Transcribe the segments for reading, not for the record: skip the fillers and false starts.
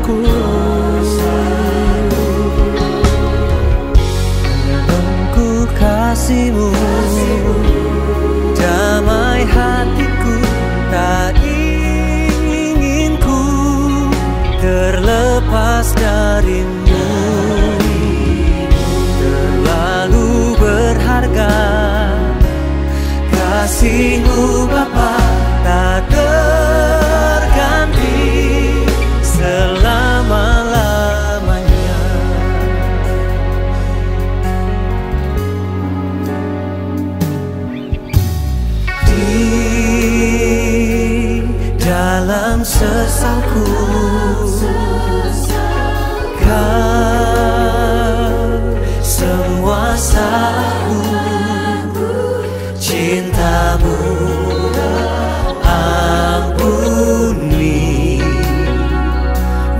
bersamaku. Menunggu kasih-Mu, damai hatiku, tak ingin ku terlepas dari-Mu. Terlalu berharga kasih-Mu Bapa, tak terganti selama-lamanya. Di dalam sesalku, Kau semua salahku, cinta-Mu ampuni,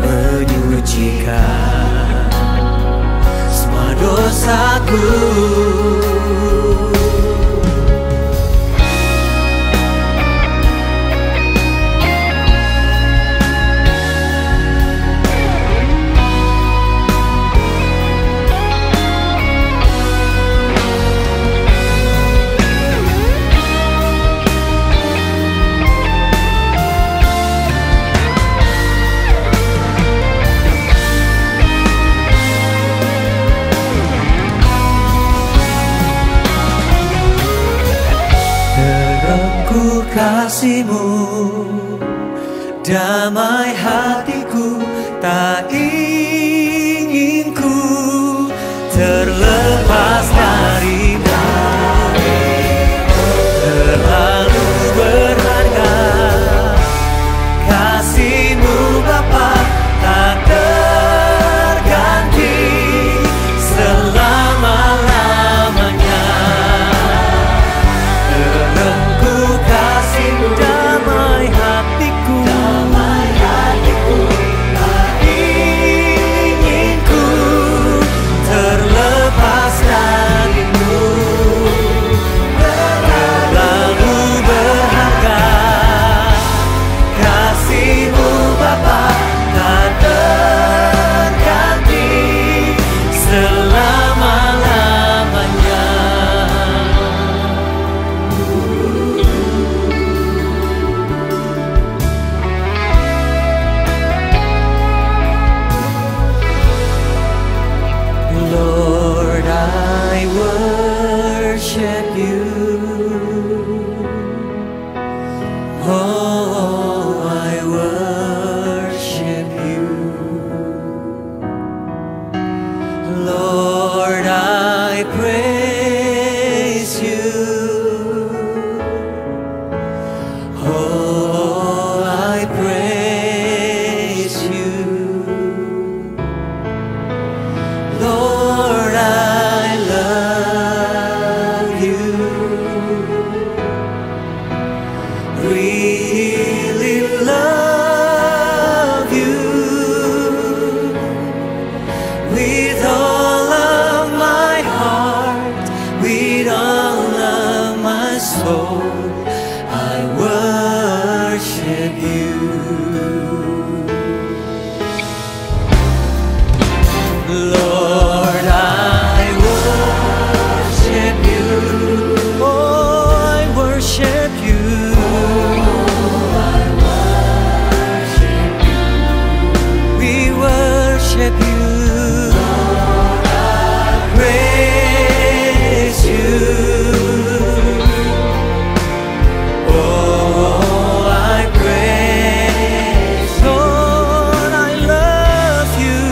menyucikan semua dosaku. Kasih-Mu, damai hatiku, tak ingin ku terlepas dari-Mu. Terlalu berharga kasih-Mu Bapa, tak terganti selama-lamanya. Damai hatiku, tak ingin ku terlepas dari-Mu. Terlalu berharga kasih-Mu Bapa, tak terganti selama-lamanya. Lord, I worship You. Oh, I worship You. Lord, I praise You. Oh, I praise You. Lord, I love You, really love You, with all of my heart, with all of my soul, I worship You. Lord, I worship You. Oh, I worship You. We worship You. Lord, I praise You. Oh, I praise. Lord, I love You.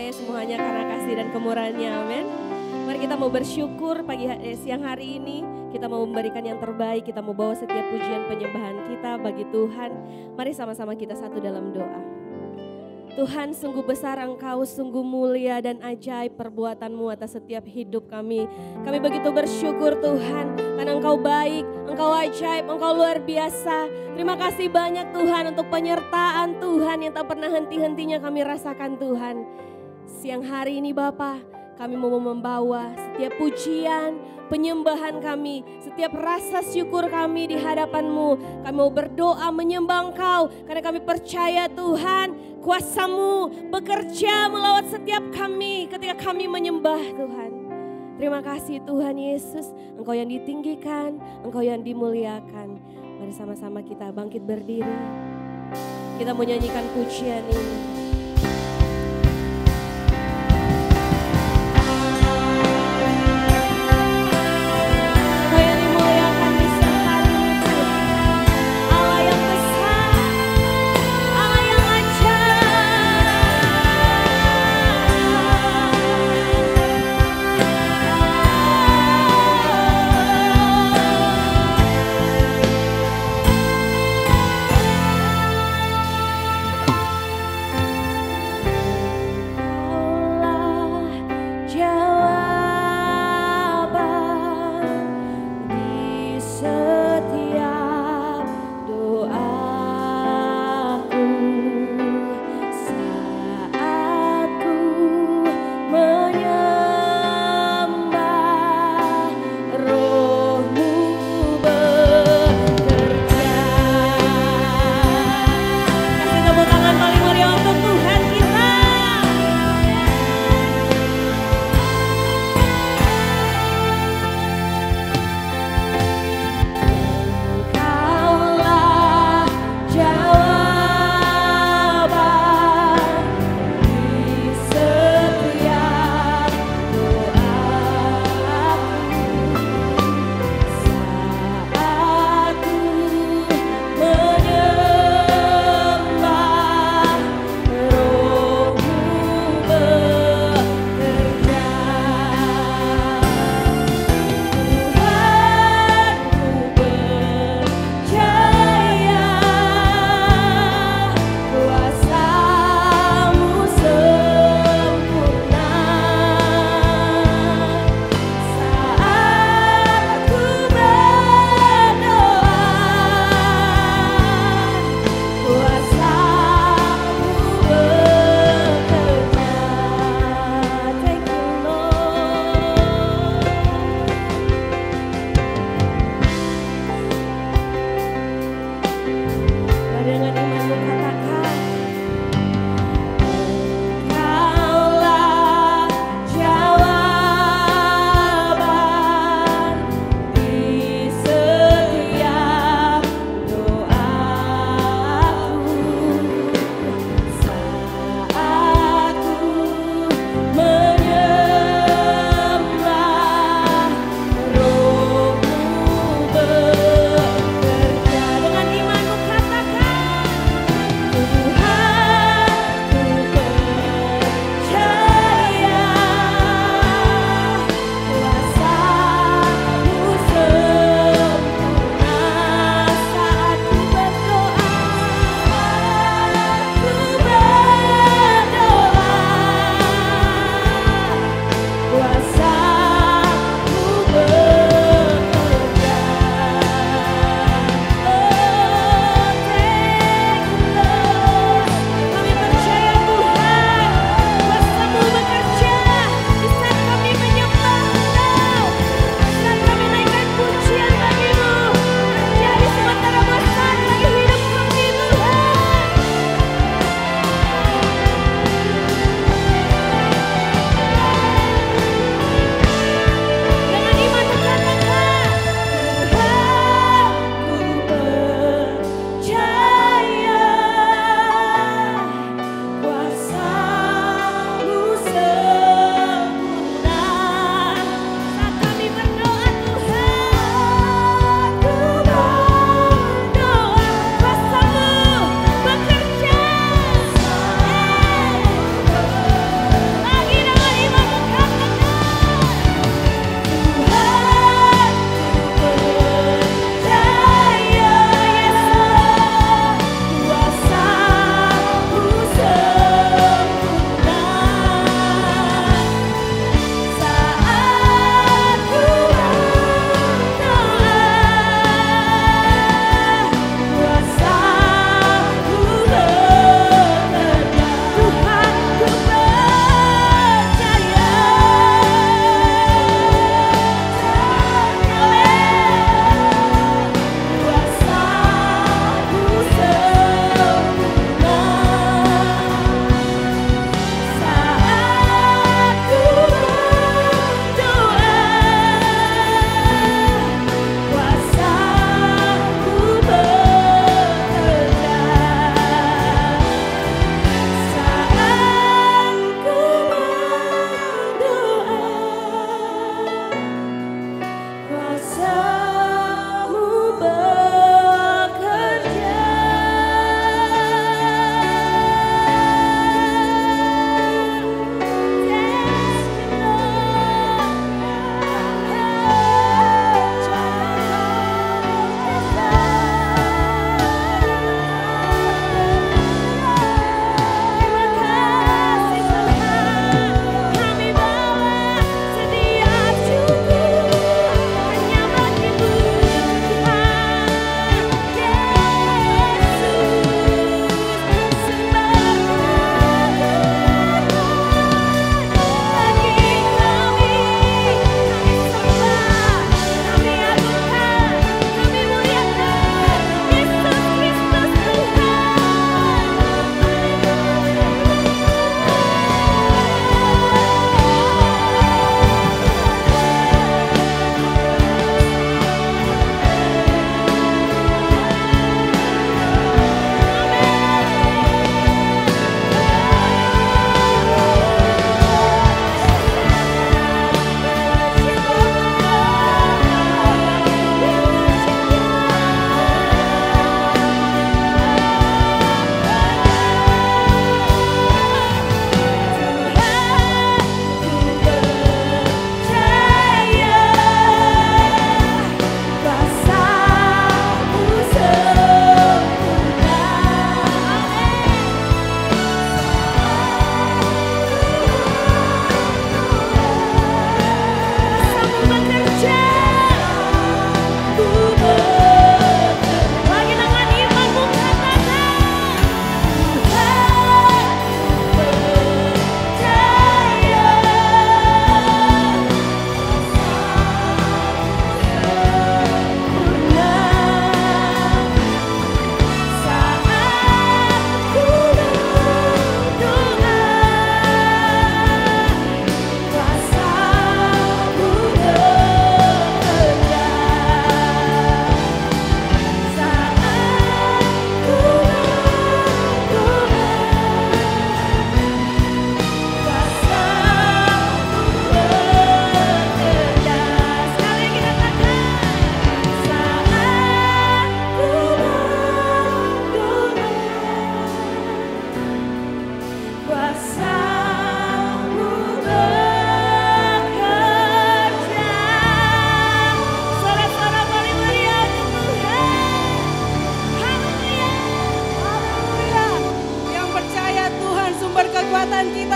percaya semuanya karena kasih dan kemurahan-Nya. Amin. Mari kita mau bersyukur siang hari ini. Kita mau memberikan yang terbaik. Kita mau bawa setiap pujian penyembahan kita bagi Tuhan. Mari sama-sama kita satu dalam doa. Tuhan, sungguh besar Engkau, sungguh mulia dan ajaib perbuatan-Mu atas setiap hidup kami. Kami begitu bersyukur Tuhan, karena Engkau baik, Engkau ajaib, Engkau luar biasa. Terima kasih banyak Tuhan untuk penyertaan Tuhan yang tak pernah henti-hentinya kami rasakan Tuhan. Siang hari ini Bapa, kami mau membawa setiap pujian, penyembahan kami, setiap rasa syukur kami di hadapan-Mu. Kami mau berdoa menyembah Engkau karena kami percaya Tuhan, kuasa-Mu bekerja melawat setiap kami ketika kami menyembah Tuhan. Terima kasih Tuhan Yesus, Engkau yang ditinggikan, Engkau yang dimuliakan. Mari sama-sama kita bangkit berdiri. Kita mau nyanyikan pujian ini.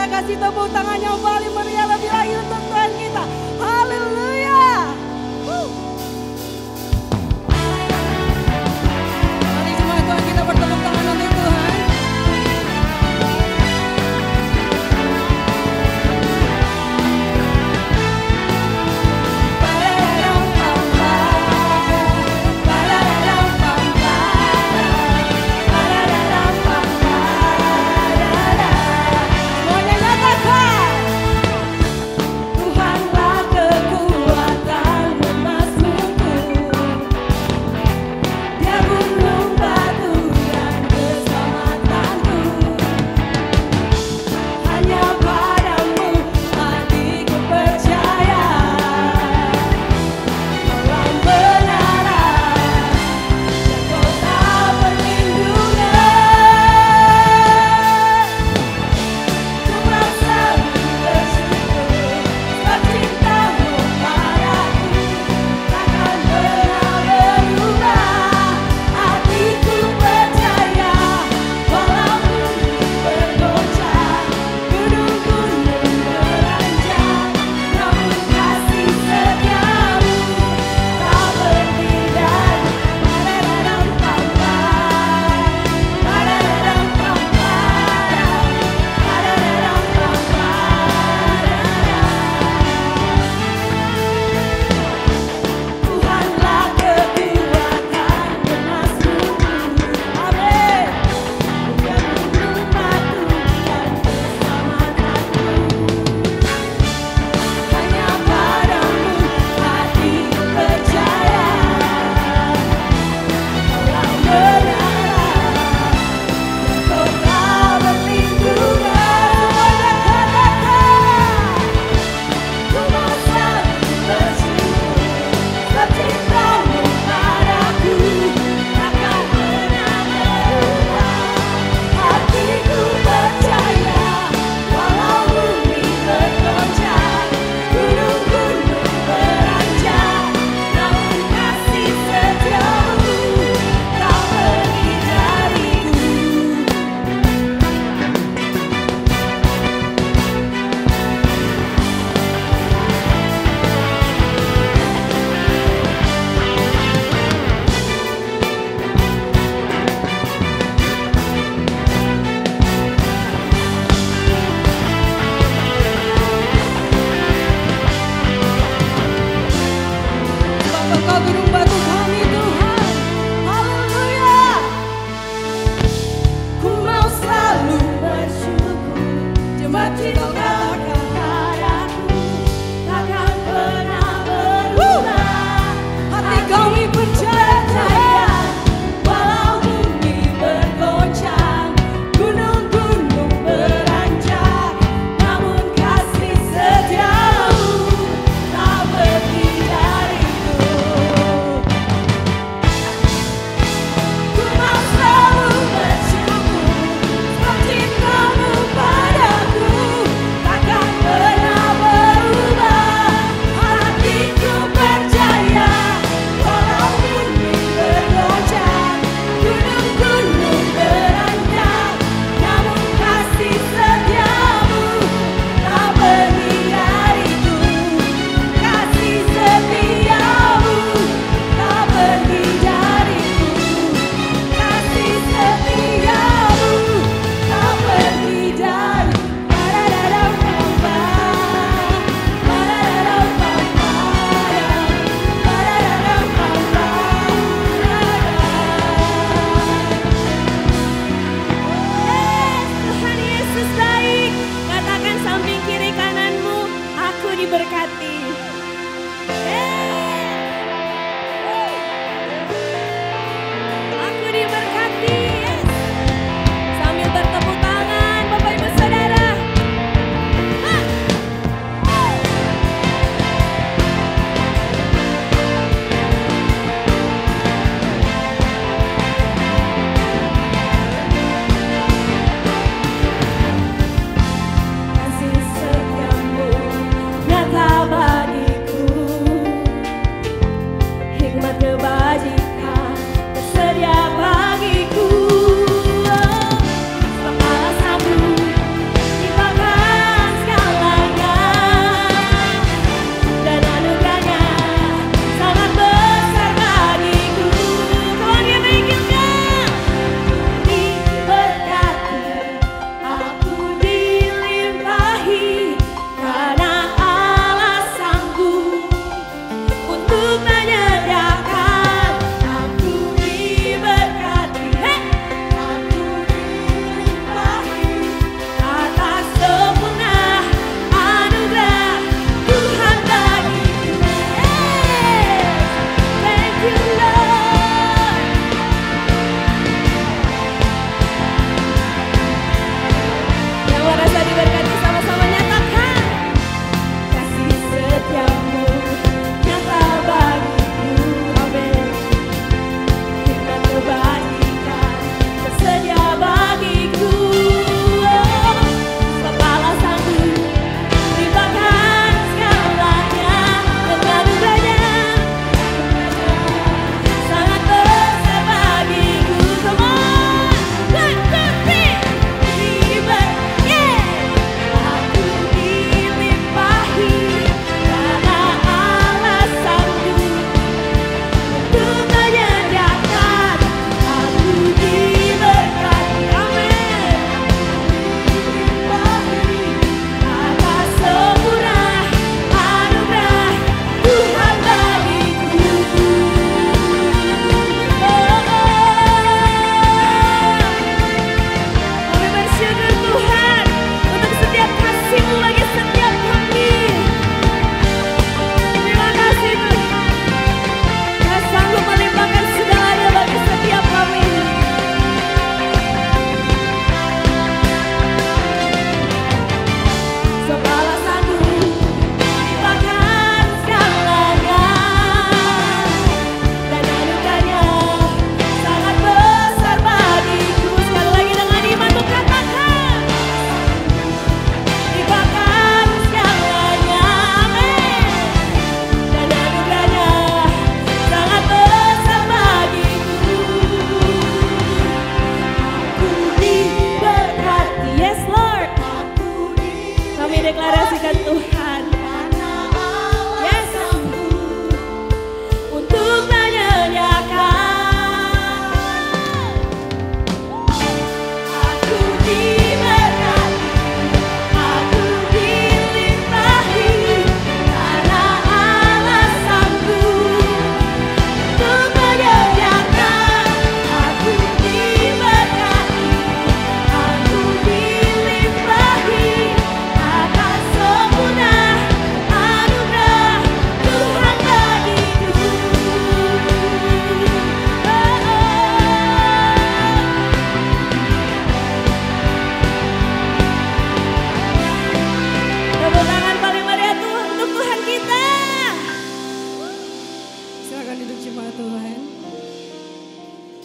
kasih tepuk tangan yang paling meriah lebih lagi untuk Tuhan kita. Haleluya. Mari semua Tuhan kita bertepuk tangan untuk Tuhan. Semuanya nyatakan.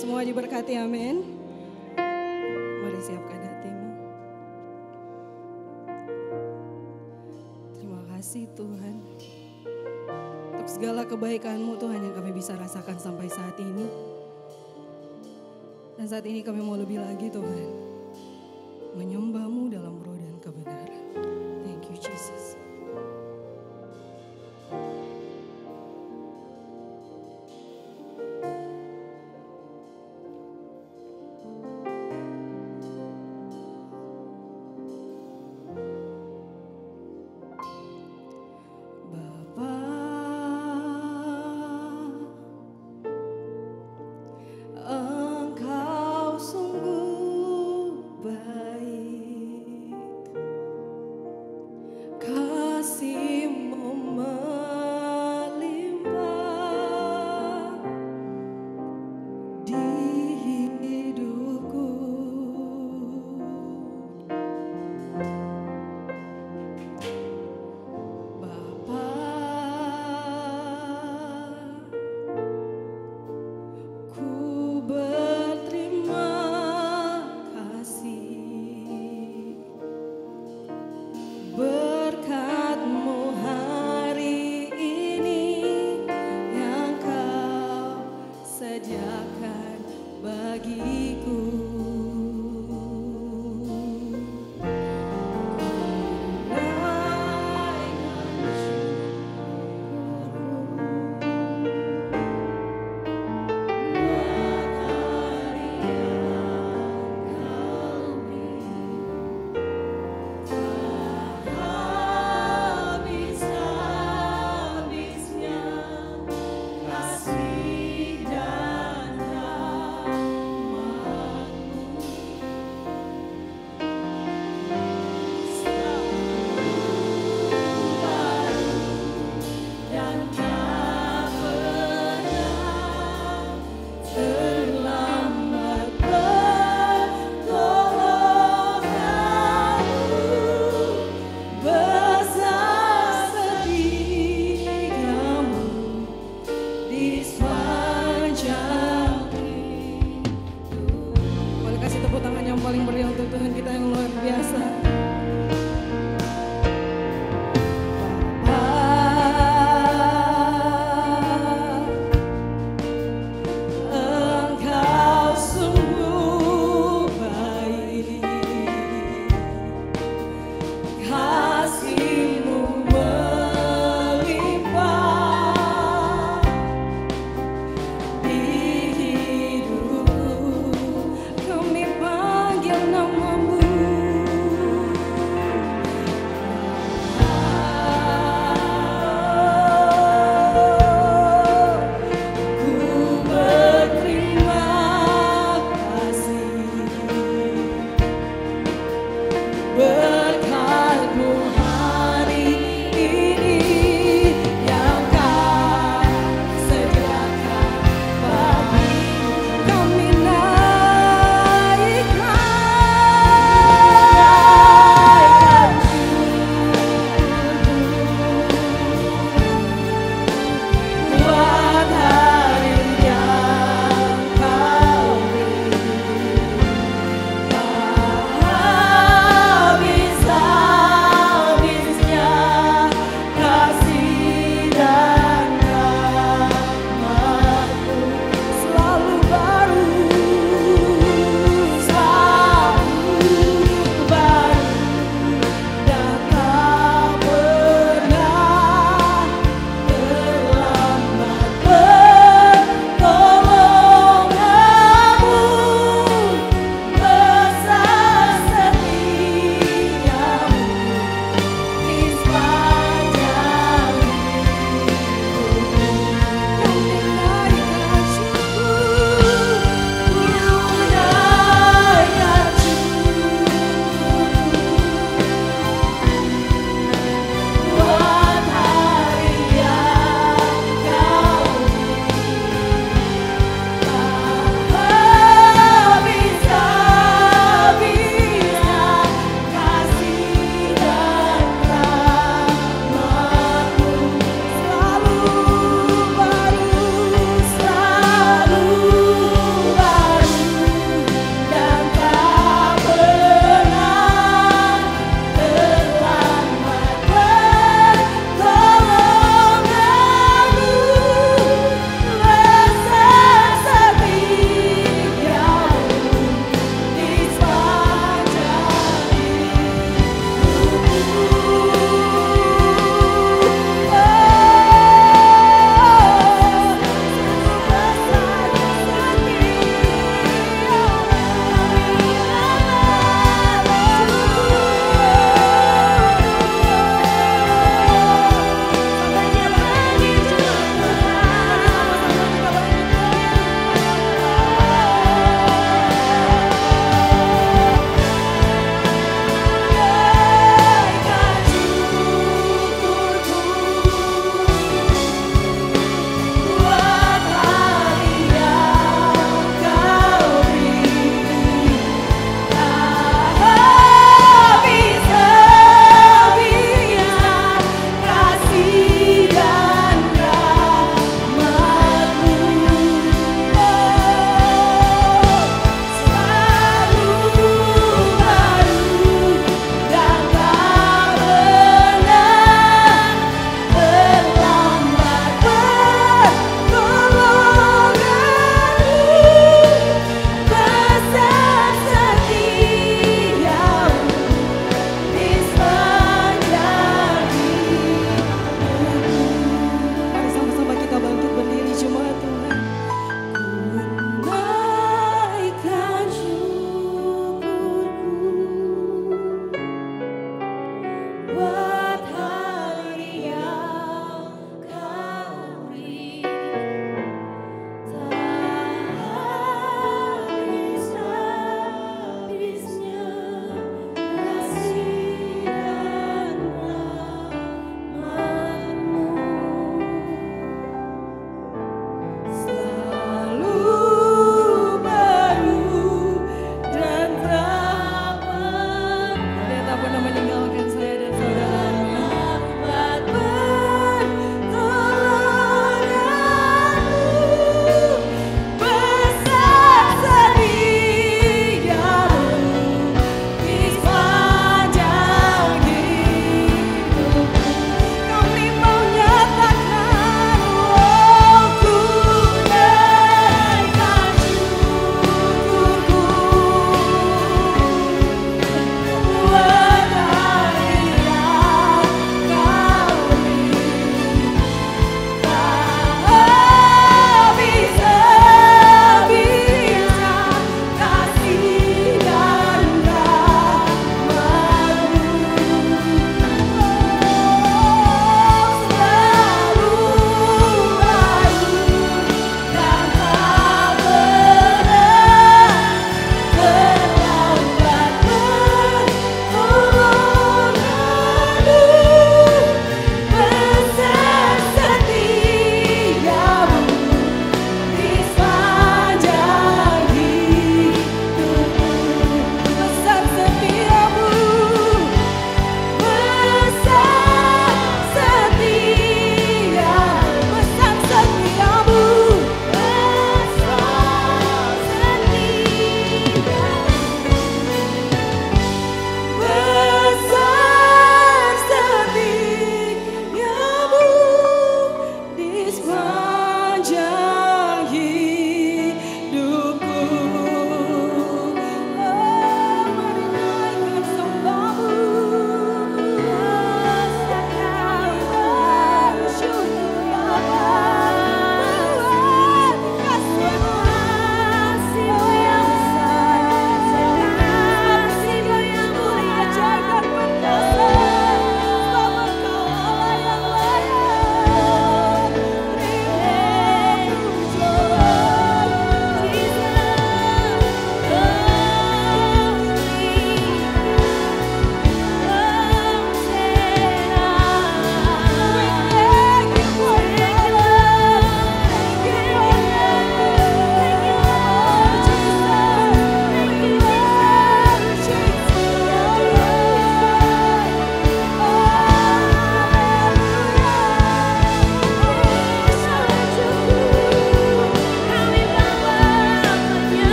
Semua diberkati, amin. Mari siapkan hatimu. Terima kasih Tuhan. Untuk segala kebaikan-Mu Tuhan yang kami bisa rasakan sampai saat ini. Dan saat ini kami mau lebih lagi Tuhan. Menyembah-Mu dalam roh dan kebenaran. Thank you Jesus. Paling meriah untuk Tuhan kita yang luar biasa. Engkau sungguh baik, kasih-Mu melimpah di hidupku. Kami panggil nama-Mu. Ku berterima kasih berkat-Mu hari ini yang Kau sediakan bagi kami. Buat hari yang Kau beri, habis-habisnya kasih dan rahmat-Mu selalu baru.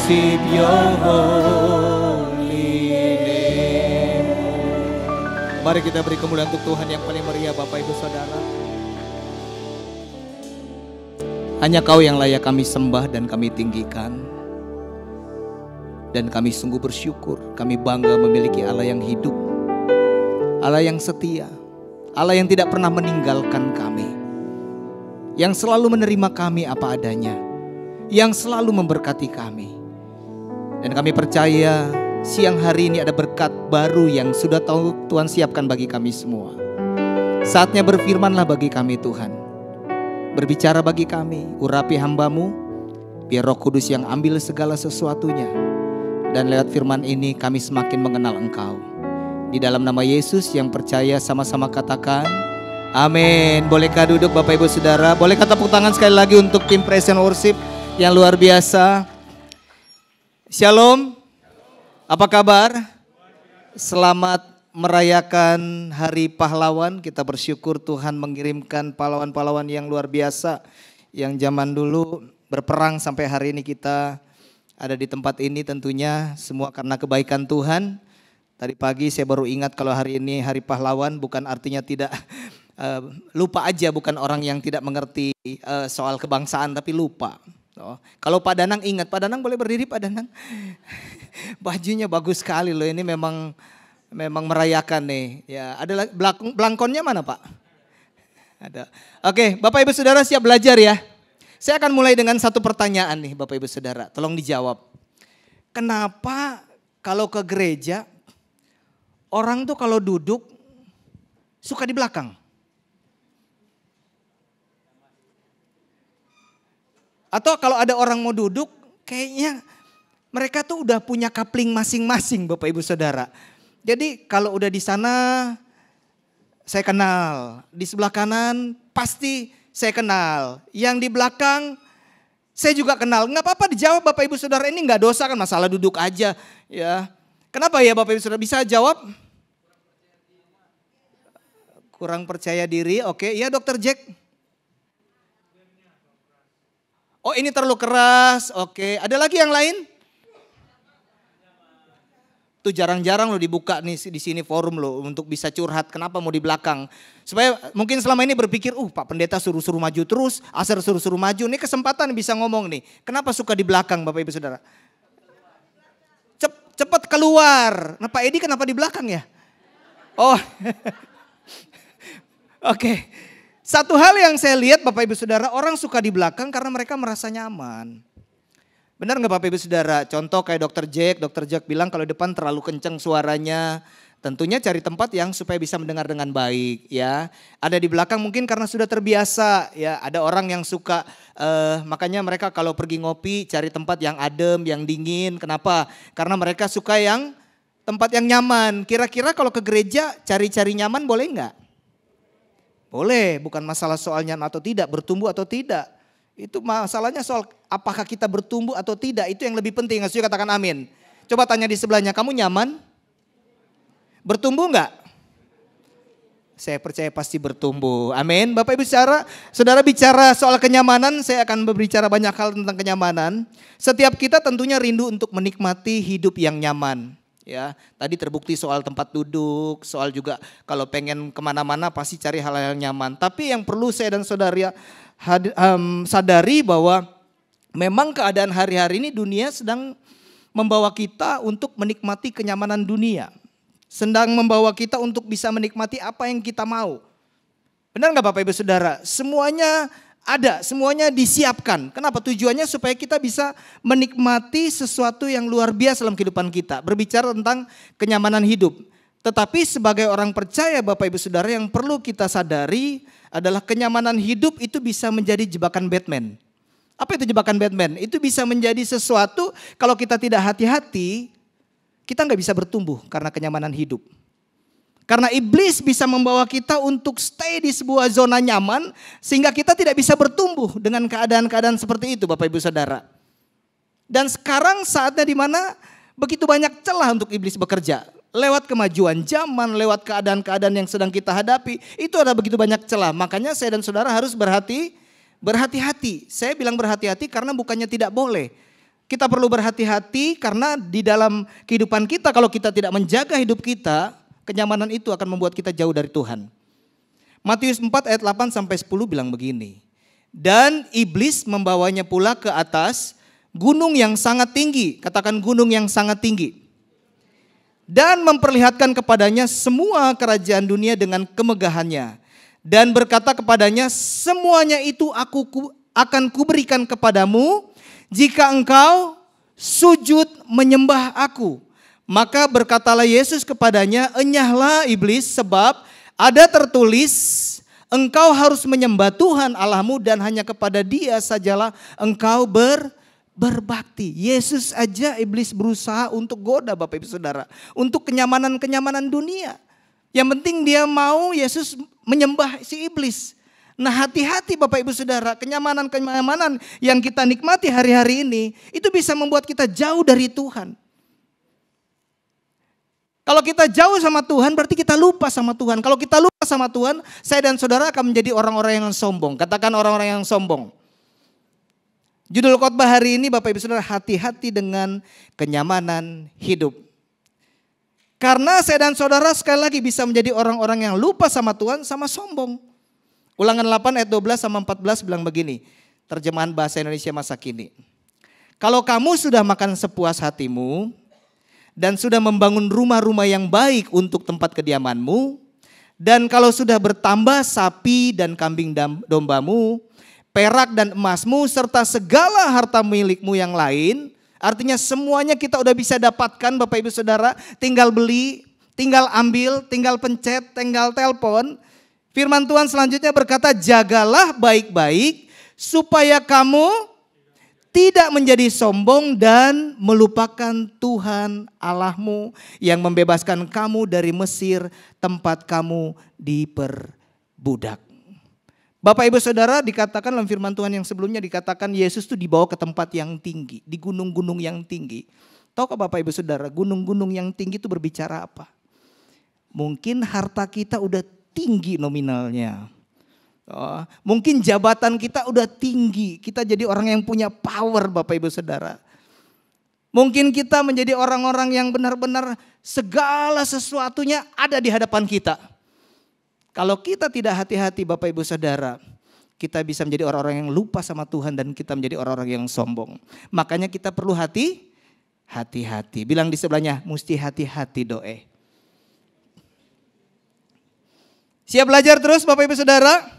worship your holy name. Mari kita beri kemuliaan untuk Tuhan yang paling meriah, Bapak Ibu Saudara. Hanya Kau yang layak kami sembah dan kami tinggikan. Dan kami sungguh bersyukur, kami bangga memiliki Allah yang hidup, Allah yang setia, Allah yang tidak pernah meninggalkan kami, yang selalu menerima kami apa adanya, yang selalu memberkati kami. Dan kami percaya siang hari ini ada berkat baru yang sudah Tuhan siapkan bagi kami semua. Saatnya berfirmanlah bagi kami Tuhan. Berbicara bagi kami, urapi hamba-Mu, biar Roh Kudus yang ambil segala sesuatunya. Dan lewat firman ini kami semakin mengenal Engkau. Di dalam nama Yesus yang percaya sama-sama katakan amin. Bolehkah duduk Bapak Ibu Saudara? Bolehkah tepuk tangan sekali lagi untuk tim Praise and Worship yang luar biasa. Shalom. Apa kabar? Selamat merayakan Hari Pahlawan. Kita bersyukur Tuhan mengirimkan pahlawan-pahlawan yang luar biasa, yang zaman dulu berperang sampai hari ini kita ada di tempat ini, tentunya semua karena kebaikan Tuhan. Tadi pagi saya baru ingat kalau hari ini Hari Pahlawan bukan artinya tidak lupa aja, bukan orang yang tidak mengerti soal kebangsaan tapi lupa. Oh, kalau Pak Danang ingat, Pak Danang boleh berdiri Pak Danang. Bajunya bagus sekali loh, ini memang merayakan nih. Ya, ada belangkonnya mana Pak? Ada. Oke, Bapak Ibu Saudara siap belajar ya. Saya akan mulai dengan satu pertanyaan nih Bapak Ibu Saudara, tolong dijawab. Kenapa kalau ke gereja orang tuh kalau duduk suka di belakang? Atau kalau ada orang mau duduk kayaknya mereka tuh udah punya kapling masing-masing Bapak Ibu Saudara. Jadi kalau udah di sana saya kenal, di sebelah kanan pasti saya kenal, yang di belakang saya juga kenal. Nggak apa-apa dijawab Bapak Ibu Saudara, ini nggak dosa kan, masalah duduk aja ya. Kenapa ya Bapak Ibu Saudara, bisa jawab? Kurang percaya diri, oke. Iya Dokter Jack. Oh ini terlalu keras, oke. Ada lagi yang lain? Tuh jarang-jarang lo dibuka nih di sini forum lo untuk bisa curhat. Kenapa mau di belakang? Supaya mungkin selama ini berpikir, Pak Pendeta suruh-suruh maju terus, Asar suruh-suruh maju. Ini kesempatan bisa ngomong nih. Kenapa suka di belakang Bapak Ibu Saudara? Cepat keluar. Nah Pak Edi kenapa di belakang ya? Oh, oke. Satu hal yang saya lihat Bapak Ibu Saudara, orang suka di belakang karena mereka merasa nyaman. Benar nggak Bapak Ibu Saudara? Contoh kayak Dokter Jack bilang kalau depan terlalu kencang suaranya. Tentunya cari tempat yang supaya bisa mendengar dengan baik ya. Ada di belakang mungkin karena sudah terbiasa ya. Ada orang yang suka makanya mereka kalau pergi ngopi cari tempat yang adem, yang dingin. Kenapa? Karena mereka suka yang tempat yang nyaman. Kira-kira kalau ke gereja cari-cari nyaman boleh nggak? Boleh, bukan masalah soal nyaman atau tidak, bertumbuh atau tidak. Itu masalahnya soal apakah kita bertumbuh atau tidak, itu yang lebih penting. Setuju katakan amin. Coba tanya di sebelahnya, kamu nyaman? Bertumbuh enggak? Saya percaya pasti bertumbuh. Amin. Bapak Ibu Saudara bicara soal kenyamanan, saya akan berbicara banyak hal tentang kenyamanan. Setiap kita tentunya rindu untuk menikmati hidup yang nyaman. Ya, tadi terbukti soal tempat duduk, soal juga kalau pengen kemana-mana pasti cari hal-hal nyaman. Tapi yang perlu saya dan saudara sadari bahwa memang keadaan hari-hari ini dunia sedang membawa kita untuk menikmati kenyamanan dunia. Sedang membawa kita untuk bisa menikmati apa yang kita mau. Benar nggak Bapak Ibu Saudara? Semuanya ada, semuanya disiapkan. Kenapa? Tujuannya supaya kita bisa menikmati sesuatu yang luar biasa dalam kehidupan kita. Berbicara tentang kenyamanan hidup. Tetapi sebagai orang percaya Bapak Ibu Saudara, yang perlu kita sadari adalah kenyamanan hidup itu bisa menjadi jebakan Batman. Apa itu jebakan Batman? Itu bisa menjadi sesuatu kalau kita tidak hati-hati, kita nggak bisa bertumbuh karena kenyamanan hidup. Karena iblis bisa membawa kita untuk stay di sebuah zona nyaman sehingga kita tidak bisa bertumbuh dengan keadaan-keadaan seperti itu Bapak Ibu Saudara. Dan sekarang saatnya di mana begitu banyak celah untuk iblis bekerja. Lewat kemajuan zaman, lewat keadaan-keadaan yang sedang kita hadapi, itu ada begitu banyak celah. Makanya saya dan saudara harus berhati-hati. Saya bilang berhati-hati karena bukannya tidak boleh. Kita perlu berhati-hati karena di dalam kehidupan kita kalau kita tidak menjaga hidup kita, kenyamanan itu akan membuat kita jauh dari Tuhan. Matius 4 ayat 8 sampai 10 bilang begini. Dan iblis membawanya pula ke atas gunung yang sangat tinggi. Katakan gunung yang sangat tinggi. Dan memperlihatkan kepadanya semua kerajaan dunia dengan kemegahannya. Dan berkata kepadanya, semuanya itu akan kuberikan kepadamu jika engkau sujud menyembah aku. Maka berkatalah Yesus kepadanya, enyahlah iblis, sebab ada tertulis, engkau harus menyembah Tuhan Allahmu dan hanya kepada Dia sajalah engkau berbakti. Yesus aja iblis berusaha untuk goda Bapak Ibu Saudara. Untuk kenyamanan-kenyamanan dunia. Yang penting dia mau Yesus menyembah si iblis. Nah hati-hati Bapak Ibu Saudara, kenyamanan-kenyamanan yang kita nikmati hari-hari ini, itu bisa membuat kita jauh dari Tuhan. Kalau kita jauh sama Tuhan berarti kita lupa sama Tuhan. Kalau kita lupa sama Tuhan, saya dan saudara akan menjadi orang-orang yang sombong. Katakan orang-orang yang sombong. Judul khotbah hari ini Bapak Ibu Saudara, hati-hati dengan kenyamanan hidup. Karena saya dan saudara sekali lagi bisa menjadi orang-orang yang lupa sama Tuhan sama sombong. Ulangan 8 ayat 12 sama 14 bilang begini. Terjemahan bahasa Indonesia masa kini. Kalau kamu sudah makan sepuas hatimu dan sudah membangun rumah-rumah yang baik untuk tempat kediamanmu, dan kalau sudah bertambah sapi dan kambing dombamu, perak dan emasmu, serta segala harta milikmu yang lain, artinya semuanya kita udah bisa dapatkan Bapak Ibu Saudara, tinggal beli, tinggal ambil, tinggal pencet, tinggal telepon. Firman Tuhan selanjutnya berkata, jagalah baik-baik supaya kamu tidak menjadi sombong dan melupakan Tuhan Allahmu yang membebaskan kamu dari Mesir, tempat kamu diperbudak. Bapak Ibu Saudara, dikatakan dalam firman Tuhan yang sebelumnya dikatakan Yesus itu dibawa ke tempat yang tinggi, di gunung-gunung yang tinggi. Tahukah Bapak Ibu Saudara, gunung-gunung yang tinggi itu berbicara apa? Mungkin harta kita udah tinggi nominalnya. Mungkin jabatan kita udah tinggi, kita jadi orang yang punya power Bapak Ibu Saudara. Mungkin kita menjadi orang-orang yang benar-benar segala sesuatunya ada di hadapan kita. Kalau kita tidak hati-hati Bapak Ibu Saudara, kita bisa menjadi orang-orang yang lupa sama Tuhan dan kita menjadi orang-orang yang sombong. Makanya kita perlu hati-hati. Bilang di sebelahnya, mesti hati-hati doe. Siap belajar terus Bapak Ibu Saudara?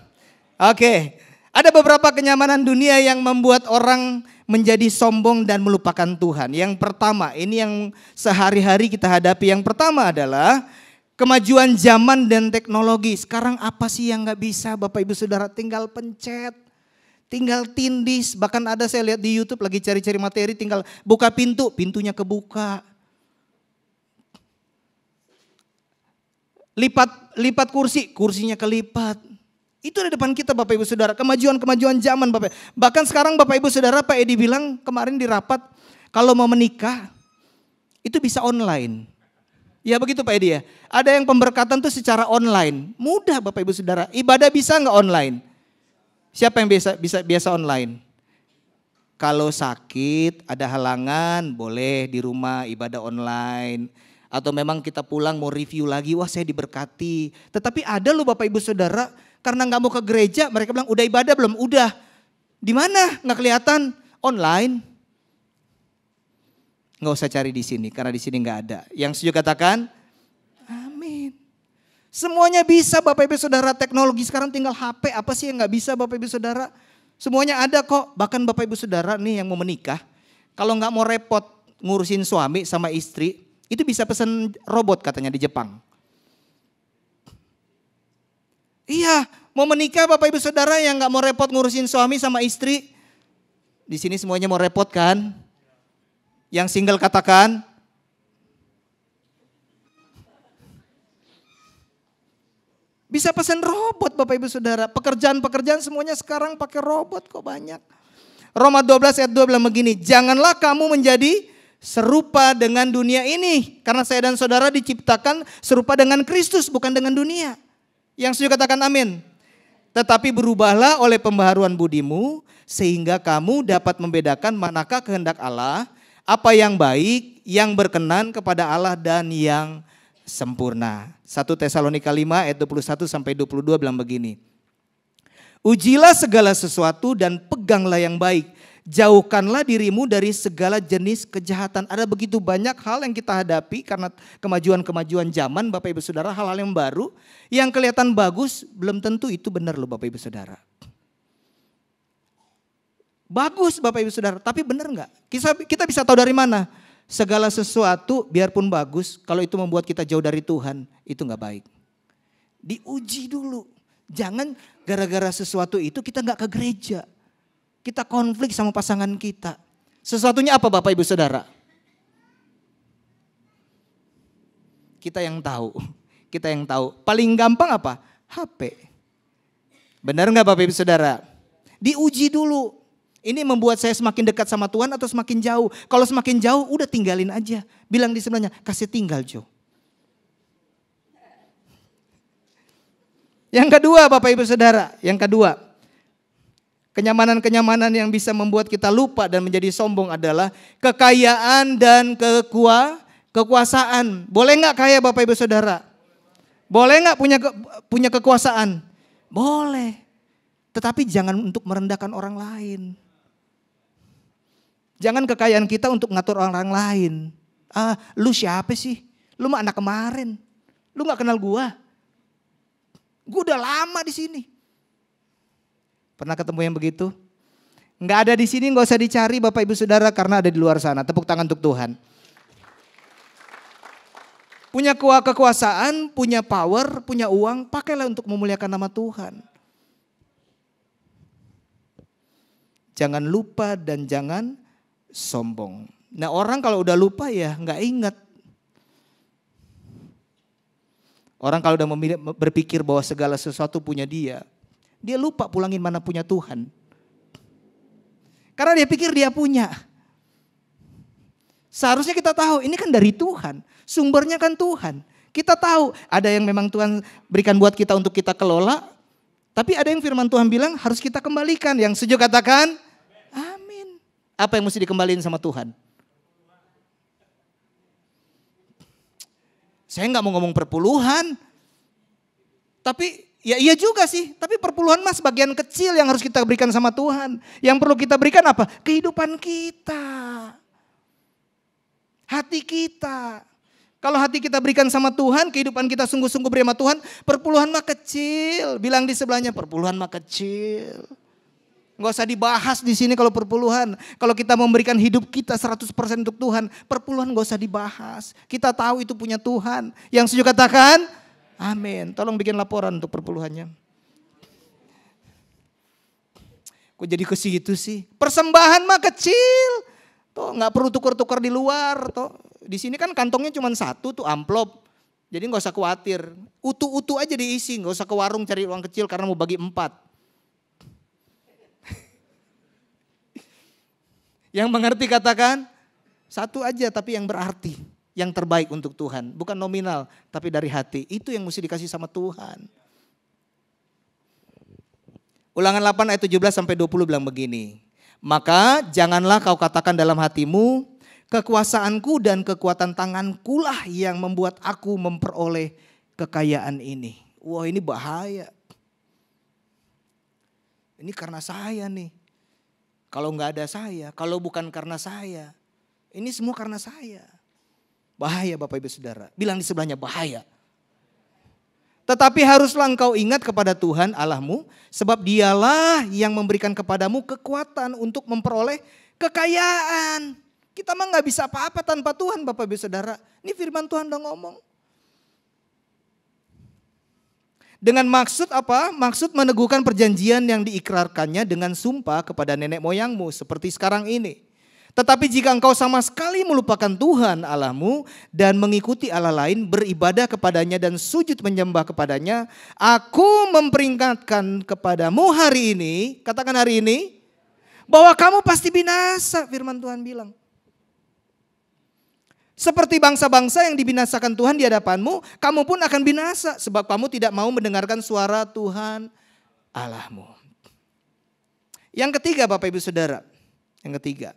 Oke, ada beberapa kenyamanan dunia yang membuat orang menjadi sombong dan melupakan Tuhan. Yang pertama, ini yang sehari-hari kita hadapi. Yang pertama adalah kemajuan zaman dan teknologi. Sekarang apa sih yang gak bisa Bapak Ibu Saudara? Tinggal pencet, tinggal tindis. Bahkan ada saya lihat di YouTube lagi cari-cari materi, tinggal buka pintu, pintunya kebuka. Lipat kursi, kursinya kelipat. Itu di depan kita Bapak Ibu Saudara, kemajuan-kemajuan zaman Bapak. Bahkan sekarang Bapak Ibu Saudara, Pak Edi bilang kemarin di rapat, kalau mau menikah itu bisa online. Ya begitu Pak Edi ya. Ada yang pemberkatan tuh secara online. Mudah Bapak Ibu Saudara, ibadah bisa nggak online? Siapa yang biasa online? Kalau sakit, ada halangan, boleh di rumah ibadah online. Atau memang kita pulang mau review lagi, wah saya diberkati. Tetapi ada loh Bapak Ibu Saudara, karena gak mau ke gereja, mereka bilang udah ibadah belum? Udah. Di mana? Gak kelihatan. Online. Gak usah cari di sini, karena di sini gak ada. Yang setuju katakan, amin. Semuanya bisa Bapak Ibu Saudara, teknologi sekarang tinggal HP, apa sih yang gak bisa Bapak Ibu Saudara? Semuanya ada kok, bahkan Bapak Ibu Saudara nih yang mau menikah, kalau gak mau repot ngurusin suami sama istri, itu bisa pesan robot katanya di Jepang. Iya, mau menikah Bapak Ibu Saudara yang gak mau repot ngurusin suami sama istri. Di sini semuanya mau repot kan? Yang single katakan. Bisa pesan robot Bapak Ibu Saudara. Pekerjaan-pekerjaan semuanya sekarang pakai robot kok banyak. Roma 12 ayat 2 bilang begini. Janganlah kamu menjadi serupa dengan dunia ini. Karena saya dan saudara diciptakan serupa dengan Kristus bukan dengan dunia. Yang setuju katakan amin. Tetapi berubahlah oleh pembaharuan budimu sehingga kamu dapat membedakan manakah kehendak Allah, apa yang baik, yang berkenan kepada Allah dan yang sempurna. 1 Tesalonika 5 ayat 21 sampai 22 bilang begini. Ujilah segala sesuatu dan peganglah yang baik. Jauhkanlah dirimu dari segala jenis kejahatan. Ada begitu banyak hal yang kita hadapi karena kemajuan-kemajuan zaman Bapak Ibu Saudara, hal-hal yang baru. Yang kelihatan bagus belum tentu itu benar loh Bapak Ibu Saudara. Bagus Bapak Ibu Saudara, tapi benar enggak? Kita bisa tahu dari mana? Segala sesuatu biarpun bagus, kalau itu membuat kita jauh dari Tuhan, itu enggak baik. Diuji dulu. Jangan gara-gara sesuatu itu kita enggak ke gereja. Kita konflik sama pasangan kita. Sesuatunya apa Bapak Ibu Saudara? Kita yang tahu. Kita yang tahu. Paling gampang apa? HP. Benar enggak Bapak Ibu Saudara? Diuji dulu. Ini membuat saya semakin dekat sama Tuhan atau semakin jauh? Kalau semakin jauh udah tinggalin aja. Bilang di sebelahnya, kasih tinggal Jo. Yang kedua Bapak Ibu Saudara, yang kedua. Kenyamanan-kenyamanan yang bisa membuat kita lupa dan menjadi sombong adalah kekayaan dan kekuasaan. Boleh nggak kaya Bapak Ibu Saudara? Boleh nggak punya kekuasaan? Boleh. Tetapi jangan untuk merendahkan orang lain. Jangan kekayaan kita untuk ngatur orang lain. Lu siapa sih? Lu mah anak kemarin. Lu nggak kenal gua. Gua udah lama di sini. Pernah ketemu yang begitu? Nggak ada di sini, nggak usah dicari Bapak Ibu Saudara karena ada di luar sana. Tepuk tangan untuk Tuhan. Punya kekuasaan, punya power, punya uang, pakailah untuk memuliakan nama Tuhan. Jangan lupa dan jangan sombong. Nah orang kalau udah lupa ya nggak ingat. Orang kalau udah berpikir bahwa segala sesuatu punya dia lupa pulangin mana punya Tuhan. Karena dia pikir dia punya. Seharusnya kita tahu ini kan dari Tuhan. Sumbernya kan Tuhan. Kita tahu ada yang memang Tuhan berikan buat kita untuk kita kelola. Tapi ada yang firman Tuhan bilang harus kita kembalikan. Yang setuju katakan amin. Apa yang mesti dikembalikan sama Tuhan? Saya nggak mau ngomong perpuluhan. Tapi ya iya juga sih, tapi perpuluhan mah sebagian kecil yang harus kita berikan sama Tuhan. Yang perlu kita berikan apa? Kehidupan kita. Hati kita. Kalau hati kita berikan sama Tuhan, kehidupan kita sungguh-sungguh beri sama Tuhan, perpuluhan mah kecil. Bilang di sebelahnya, perpuluhan mah kecil. Nggak usah dibahas di sini kalau perpuluhan. Kalau kita memberikan hidup kita 100% untuk Tuhan, perpuluhan nggak usah dibahas. Kita tahu itu punya Tuhan. Yang setuju katakan, amin. Tolong bikin laporan untuk perpuluhannya. Kok jadi ke situ sih? Persembahan mah kecil. Tuh nggak perlu tukar-tukar di luar. Tuh di sini kan kantongnya cuma satu tuh amplop. Jadi nggak usah khawatir. Utuh-utuh aja diisi. Nggak usah ke warung cari uang kecil karena mau bagi 4. Yang mengerti katakan satu aja tapi yang berarti. Yang terbaik untuk Tuhan. Bukan nominal tapi dari hati. Itu yang mesti dikasih sama Tuhan. Ulangan 8 ayat 17 sampai 20 bilang begini. Maka janganlah kau katakan dalam hatimu, kekuasaanku dan kekuatan tanganku lah yang membuat aku memperoleh kekayaan ini. Wah ini bahaya. Ini karena saya nih. Kalau nggak ada saya, kalau bukan karena saya. Ini semua karena saya. Bahaya Bapak Ibu Saudara. Bilang di sebelahnya bahaya. Tetapi haruslah engkau ingat kepada Tuhan Allahmu. Sebab dialah yang memberikan kepadamu kekuatan untuk memperoleh kekayaan. Kita mah gak bisa apa-apa tanpa Tuhan Bapak Ibu Saudara. Ini firman Tuhan udah ngomong. Dengan maksud apa? Maksud meneguhkan perjanjian yang diikrarkannya dengan sumpah kepada nenek moyangmu. Seperti sekarang ini. Tetapi jika engkau sama sekali melupakan Tuhan Allahmu dan mengikuti Allah lain, beribadah kepadanya dan sujud menyembah kepadanya, aku memperingatkan kepadamu hari ini, katakan hari ini, bahwa kamu pasti binasa, firman Tuhan bilang. Seperti bangsa-bangsa yang dibinasakan Tuhan di hadapanmu, kamu pun akan binasa sebab kamu tidak mau mendengarkan suara Tuhan Allahmu. Yang ketiga Bapak Ibu Saudara, yang ketiga.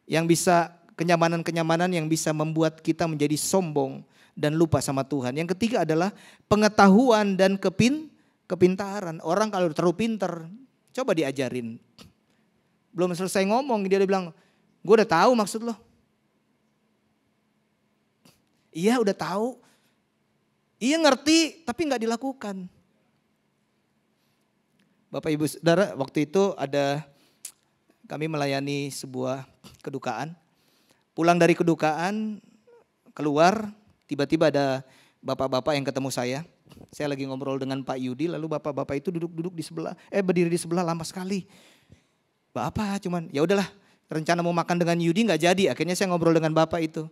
Yang bisa kenyamanan-kenyamanan yang bisa membuat kita menjadi sombong dan lupa sama Tuhan. Yang ketiga adalah pengetahuan dan kepintaran. Orang kalau terlalu pinter, coba diajarin. Belum selesai ngomong dia udah bilang, gue udah tahu maksud lo. Iya udah tahu. Iya ngerti tapi gak dilakukan. Bapak Ibu Saudara, waktu itu kami melayani sebuah kedukaan. Pulang dari kedukaan, keluar, tiba-tiba ada bapak-bapak yang ketemu saya. Saya lagi ngobrol dengan Pak Yudi, lalu bapak-bapak itu duduk di sebelah, berdiri di sebelah lama sekali. Bapak cuman, ya udahlah, rencana mau makan dengan Yudi nggak jadi. Akhirnya saya ngobrol dengan bapak itu.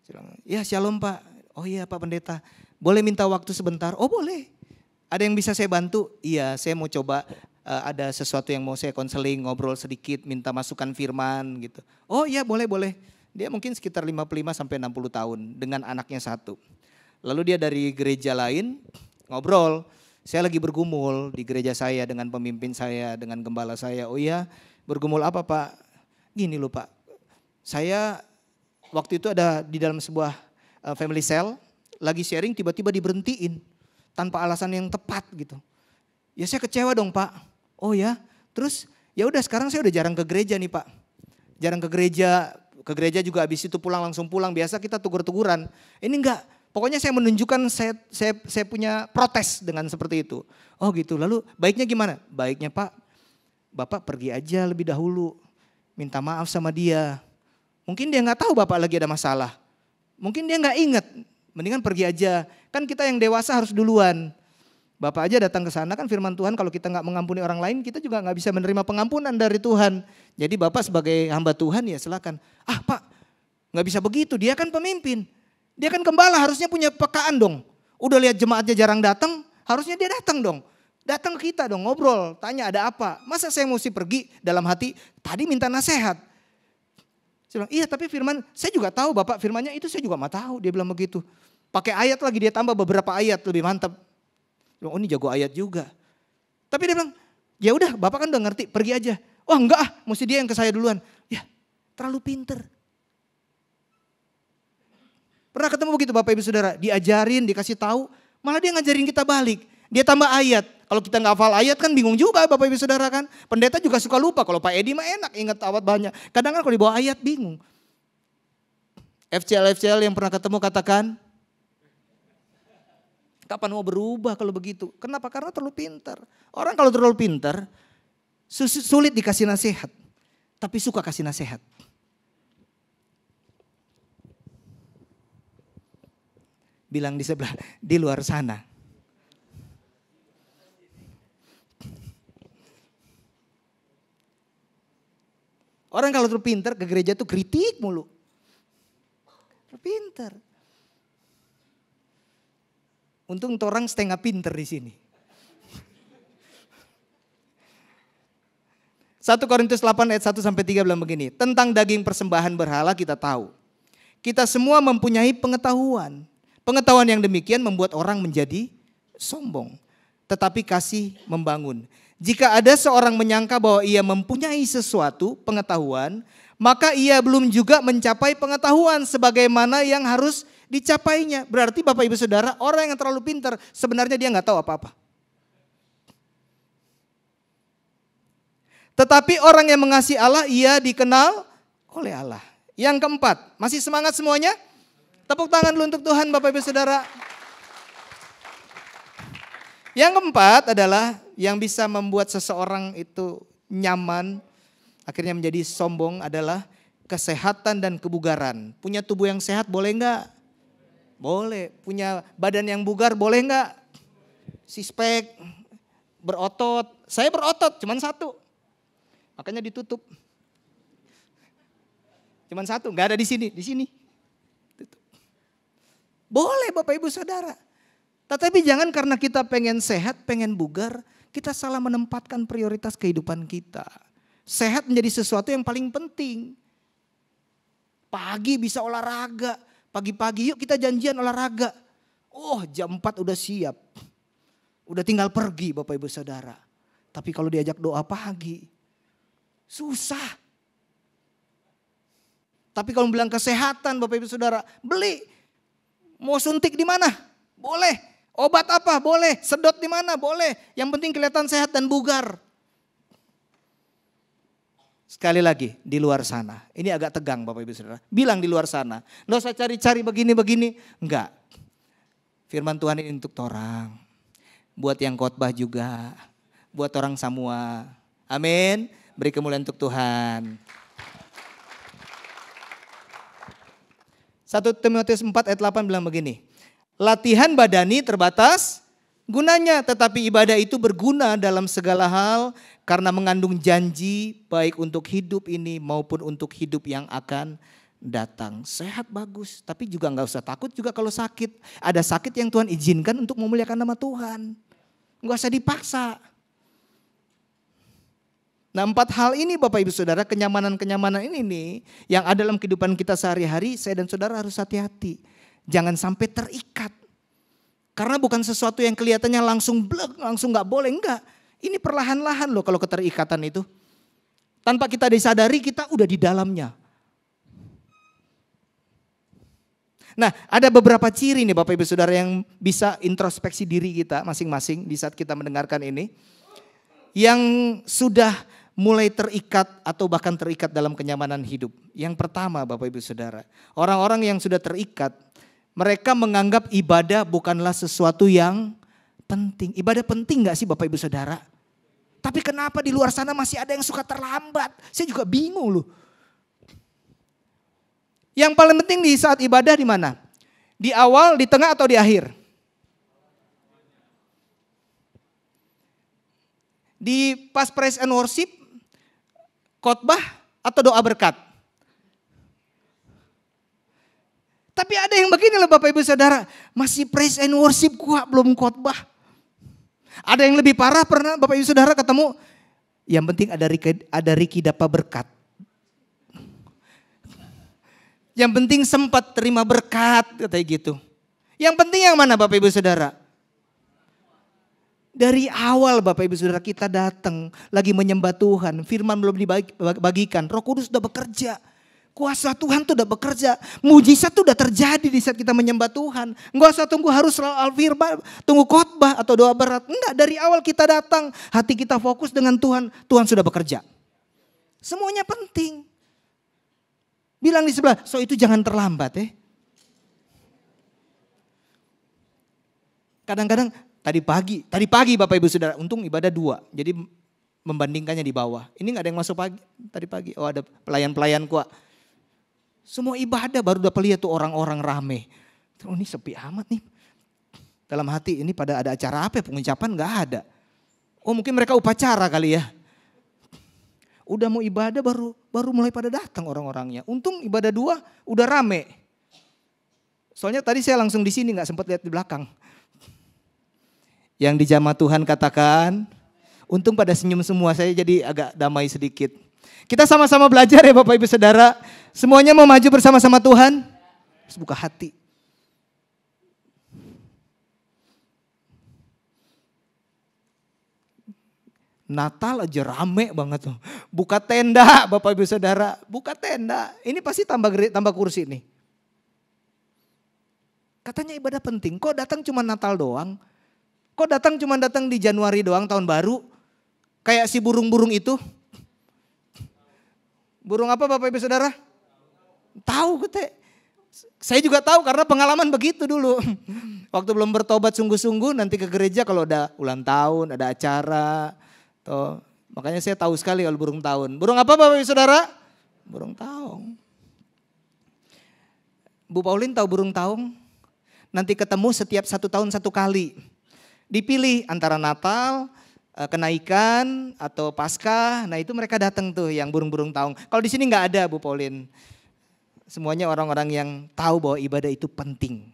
Saya bilang, ya shalom Pak. Oh iya Pak Pendeta, boleh minta waktu sebentar? Oh boleh. Ada yang bisa saya bantu? Iya, saya mau coba ada sesuatu yang mau saya konseling, ngobrol sedikit, minta masukan firman gitu. Oh iya boleh. Dia mungkin sekitar 55 sampai 60 tahun dengan anaknya satu. Lalu dia dari gereja lain ngobrol. Saya lagi bergumul di gereja saya dengan pemimpin saya, dengan gembala saya. Oh iya, bergumul apa Pak? Gini loh Pak, saya waktu itu ada di dalam sebuah family cell, lagi sharing tiba-tiba diberhentiin tanpa alasan yang tepat gitu. Ya saya kecewa dong Pak. Oh ya, terus ya udah sekarang saya udah jarang ke gereja nih Pak. Jarang ke gereja juga habis itu pulang langsung pulang. Biasa kita tegur-teguran. Ini enggak, pokoknya saya menunjukkan saya punya protes dengan seperti itu. Oh gitu, lalu baiknya gimana? Baiknya Pak, Bapak pergi aja lebih dahulu. Minta maaf sama dia. Mungkin dia gak tahu Bapak lagi ada masalah. Mungkin dia gak ingat. Mendingan pergi aja. Kan kita yang dewasa harus duluan. Bapak aja datang ke sana, kan firman Tuhan kalau kita gak mengampuni orang lain, kita juga gak bisa menerima pengampunan dari Tuhan. Jadi Bapak sebagai hamba Tuhan ya silakan. Ah Pak, gak bisa begitu, dia kan pemimpin. Dia kan gembala, harusnya punya pekaan dong. Udah lihat jemaatnya jarang datang, harusnya dia datang dong. Datang ke kita dong, ngobrol, tanya ada apa. Masa saya mesti pergi dalam hati, tadi minta nasihat. Saya bilang, iya tapi firman, saya juga tahu Bapak firmannya itu saya juga gak tahu. Dia bilang begitu. Pakai ayat lagi, dia tambah beberapa ayat lebih mantap. Oh ini jago ayat juga. Tapi dia bilang, ya udah Bapak kan udah ngerti, pergi aja. Oh enggak mesti dia yang ke saya duluan. Ya terlalu pinter. Pernah ketemu begitu Bapak Ibu Saudara, diajarin, dikasih tahu, malah dia ngajarin kita balik. Dia tambah ayat. Kalau kita nggak hafal ayat kan bingung juga Bapak Ibu Saudara kan. Pendeta juga suka lupa, kalau Pak Edi mah enak ingat awat banyak. Kadang kan kalau dibawa ayat bingung. FCL yang pernah ketemu katakan, kapan mau berubah kalau begitu? Kenapa? Karena terlalu pintar. Orang kalau terlalu pintar, sulit dikasih nasihat. Tapi suka kasih nasihat. Bilang di sebelah, di luar sana. Orang kalau terlalu pintar ke gereja tuh kritik mulu. Terlalu pintar. Untung orang setengah pinter di sini. 1 Korintus 8 ayat 1 sampai 3 bilang begini. Tentang daging persembahan berhala kita tahu. Kita semua mempunyai pengetahuan. Pengetahuan yang demikian membuat orang menjadi sombong. Tetapi kasih membangun. Jika ada seorang menyangka bahwa ia mempunyai sesuatu pengetahuan, maka ia belum juga mencapai pengetahuan sebagaimana yang harus dicapainya. Berarti Bapak Ibu Saudara, orang yang terlalu pintar sebenarnya dia nggak tahu apa-apa. Tetapi orang yang mengasihi Allah, ia dikenal oleh Allah. Yang keempat, masih semangat semuanya? Tepuk tangan dulu untuk Tuhan Bapak Ibu Saudara. Yang keempat adalah yang bisa membuat seseorang itu nyaman, akhirnya menjadi sombong adalah kesehatan dan kebugaran. Punya tubuh yang sehat boleh enggak? Boleh. Punya badan yang bugar boleh enggak? Six-pack, berotot. Saya berotot cuman satu. Makanya ditutup. Cuman satu, enggak ada di sini, di sini. Tutup. Boleh Bapak Ibu Saudara. Tetapi jangan karena kita pengen sehat, pengen bugar, kita salah menempatkan prioritas kehidupan kita. Sehat menjadi sesuatu yang paling penting. Pagi bisa olahraga, pagi-pagi yuk kita janjian olahraga. Oh jam 4 udah siap, udah tinggal pergi Bapak Ibu Saudara. Tapi kalau diajak doa pagi, Susah. Tapi kalau bilang kesehatan Bapak Ibu Saudara, beli. Mau suntik di mana? Boleh. Obat apa? Boleh. Sedot di mana? Boleh. Yang penting kelihatan sehat dan bugar. Sekali lagi, di luar sana. Ini agak tegang Bapak Ibu Saudara. Bilang di luar sana. Nggak usah cari-cari begini-begini. Enggak. Firman Tuhan ini untuk orang. Buat yang khotbah juga. Buat orang semua. Amin. Beri kemuliaan untuk Tuhan. 1 Timotius 4 ayat 8 bilang begini. Latihan badani terbatas gunanya, tetapi ibadah itu berguna dalam segala hal karena mengandung janji baik untuk hidup ini maupun untuk hidup yang akan datang. Sehat bagus, tapi juga nggak usah takut juga kalau sakit. Ada sakit yang Tuhan izinkan untuk memuliakan nama Tuhan. Nggak usah dipaksa. Nah 4 hal ini Bapak Ibu Saudara, kenyamanan-kenyamanan ini nih yang ada dalam kehidupan kita sehari-hari, saya dan saudara harus hati-hati. Jangan sampai terikat. Karena bukan sesuatu yang kelihatannya langsung blek, langsung gak boleh, enggak. Ini perlahan-lahan loh kalau keterikatan itu. Tanpa kita disadari kita udah di dalamnya. Nah ada beberapa ciri nih Bapak Ibu Saudara yang bisa introspeksi diri kita masing-masing di saat kita mendengarkan ini. Yang sudah mulai terikat atau bahkan terikat dalam kenyamanan hidup. Yang pertama Bapak Ibu Saudara, orang-orang yang sudah terikat, mereka menganggap ibadah bukanlah sesuatu yang penting. Ibadah penting gak sih Bapak Ibu Saudara? Tapi kenapa di luar sana masih ada yang suka terlambat? Saya juga bingung loh. Yang paling penting di saat ibadah di mana? Di awal, di tengah atau di akhir? Di pas praise and worship, khotbah atau doa berkat. Tapi ada yang begini loh Bapak Ibu Saudara, masih praise and worship gua belum khotbah. Ada yang lebih parah, pernah Bapak Ibu Saudara ketemu, yang penting ada Riki dapat berkat. Yang penting sempat terima berkat, katanya gitu. Yang penting yang mana Bapak Ibu Saudara? Dari awal Bapak Ibu Saudara kita datang lagi menyembah Tuhan. Firman belum dibagikan. Roh Kudus sudah bekerja. Kuasa Tuhan tuh udah bekerja. Mujizat tuh udah terjadi di saat kita menyembah Tuhan. Enggak usah tunggu harus al-firman, tunggu khotbah atau doa berat. Enggak, dari awal kita datang. Hati kita fokus dengan Tuhan. Tuhan sudah bekerja. Semuanya penting. Bilang di sebelah, so itu jangan terlambat ya. Kadang-kadang Tadi pagi Bapak Ibu Saudara, untung ibadah 2, jadi membandingkannya di bawah. Ini gak ada yang masuk tadi pagi, oh ada pelayan-pelayan kuat. Semua ibadah baru dapat lihat tuh orang-orang rame. Oh ini sepi amat nih. Dalam hati ini pada ada acara apa ya, pengucapan gak ada. Oh mungkin mereka upacara kali ya. Udah mau ibadah baru mulai pada datang orang-orangnya. Untung ibadah 2 udah rame. Soalnya tadi saya langsung di sini gak sempat lihat di belakang. Yang di jamaah Tuhan katakan, untung pada senyum semua, saya jadi agak damai sedikit. Kita sama-sama belajar ya Bapak Ibu Saudara. Semuanya mau maju bersama-sama Tuhan. Harus buka hati. Natal aja rame banget tuh. Buka tenda Bapak Ibu Saudara. Buka tenda. Ini pasti tambah kursi nih. Katanya ibadah penting. Kok datang cuma Natal doang? Kok datang di Januari doang tahun baru? Kayak si burung-burung itu. Burung apa Bapak Ibu Saudara? Tahu kete. Saya juga tahu karena pengalaman begitu dulu. Waktu belum bertobat sungguh-sungguh nanti ke gereja kalau ada ulang tahun, ada acara. Tuh, makanya saya tahu sekali kalau burung tahun. Burung apa Bapak Ibu Saudara? Burung taung. Bu Paulin tahu burung taung? Nanti ketemu setiap 1 tahun 1 kali. Dipilih antara Natal, kenaikan atau Paskah. Nah itu mereka datang tuh yang burung-burung taung. Kalau di sini nggak ada Bu Paulin. Semuanya orang-orang yang tahu bahwa ibadah itu penting.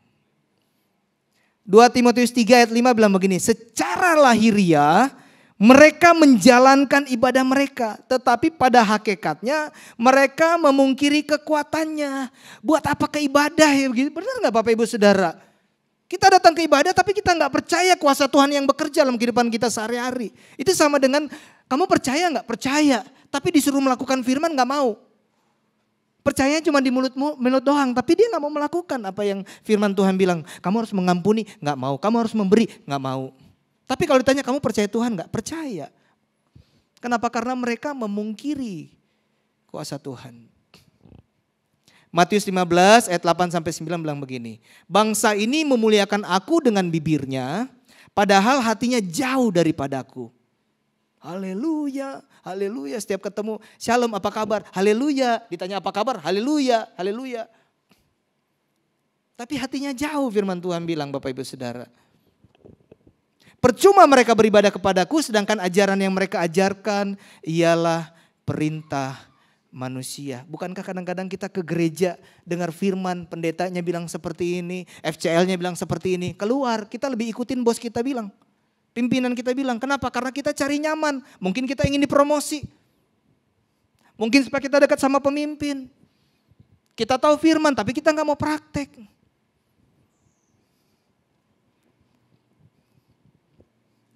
2 Timotius 3 ayat 5 bilang begini. Secara lahiriah mereka menjalankan ibadah mereka. Tetapi pada hakikatnya mereka memungkiri kekuatannya. Buat apa ke ibadah ya begitu? Benar nggak Bapak Ibu Saudara? Kita datang ke ibadah tapi kita nggak percaya kuasa Tuhan yang bekerja dalam kehidupan kita sehari-hari. Itu sama dengan kamu percaya nggak? Percaya. Tapi disuruh melakukan firman gak mau. Percayanya cuma di mulut doang, tapi dia gak mau melakukan apa yang firman Tuhan bilang. Kamu harus mengampuni, gak mau. Kamu harus memberi, gak mau. Tapi kalau ditanya kamu percaya Tuhan gak? Percaya. Kenapa? Karena mereka memungkiri kuasa Tuhan. Matius 15 ayat 8-9 bilang begini. Bangsa ini memuliakan aku dengan bibirnya, padahal hatinya jauh daripadaku. Haleluya, haleluya. Setiap ketemu, shalom apa kabar? Haleluya. Ditanya apa kabar? Haleluya, haleluya. Tapi hatinya jauh, firman Tuhan bilang, Bapak Ibu Saudara. Percuma mereka beribadah kepadaku, sedangkan ajaran yang mereka ajarkan ialah perintah manusia. Bukankah kadang-kadang kita ke gereja dengar firman, pendetanya bilang seperti ini, FCL-nya bilang seperti ini. Keluar, kita lebih ikutin bos kita bilang. Pimpinan kita bilang, kenapa? Karena kita cari nyaman. Mungkin kita ingin dipromosi. Mungkin supaya kita dekat sama pemimpin. Kita tahu firman, tapi kita gak mau praktek.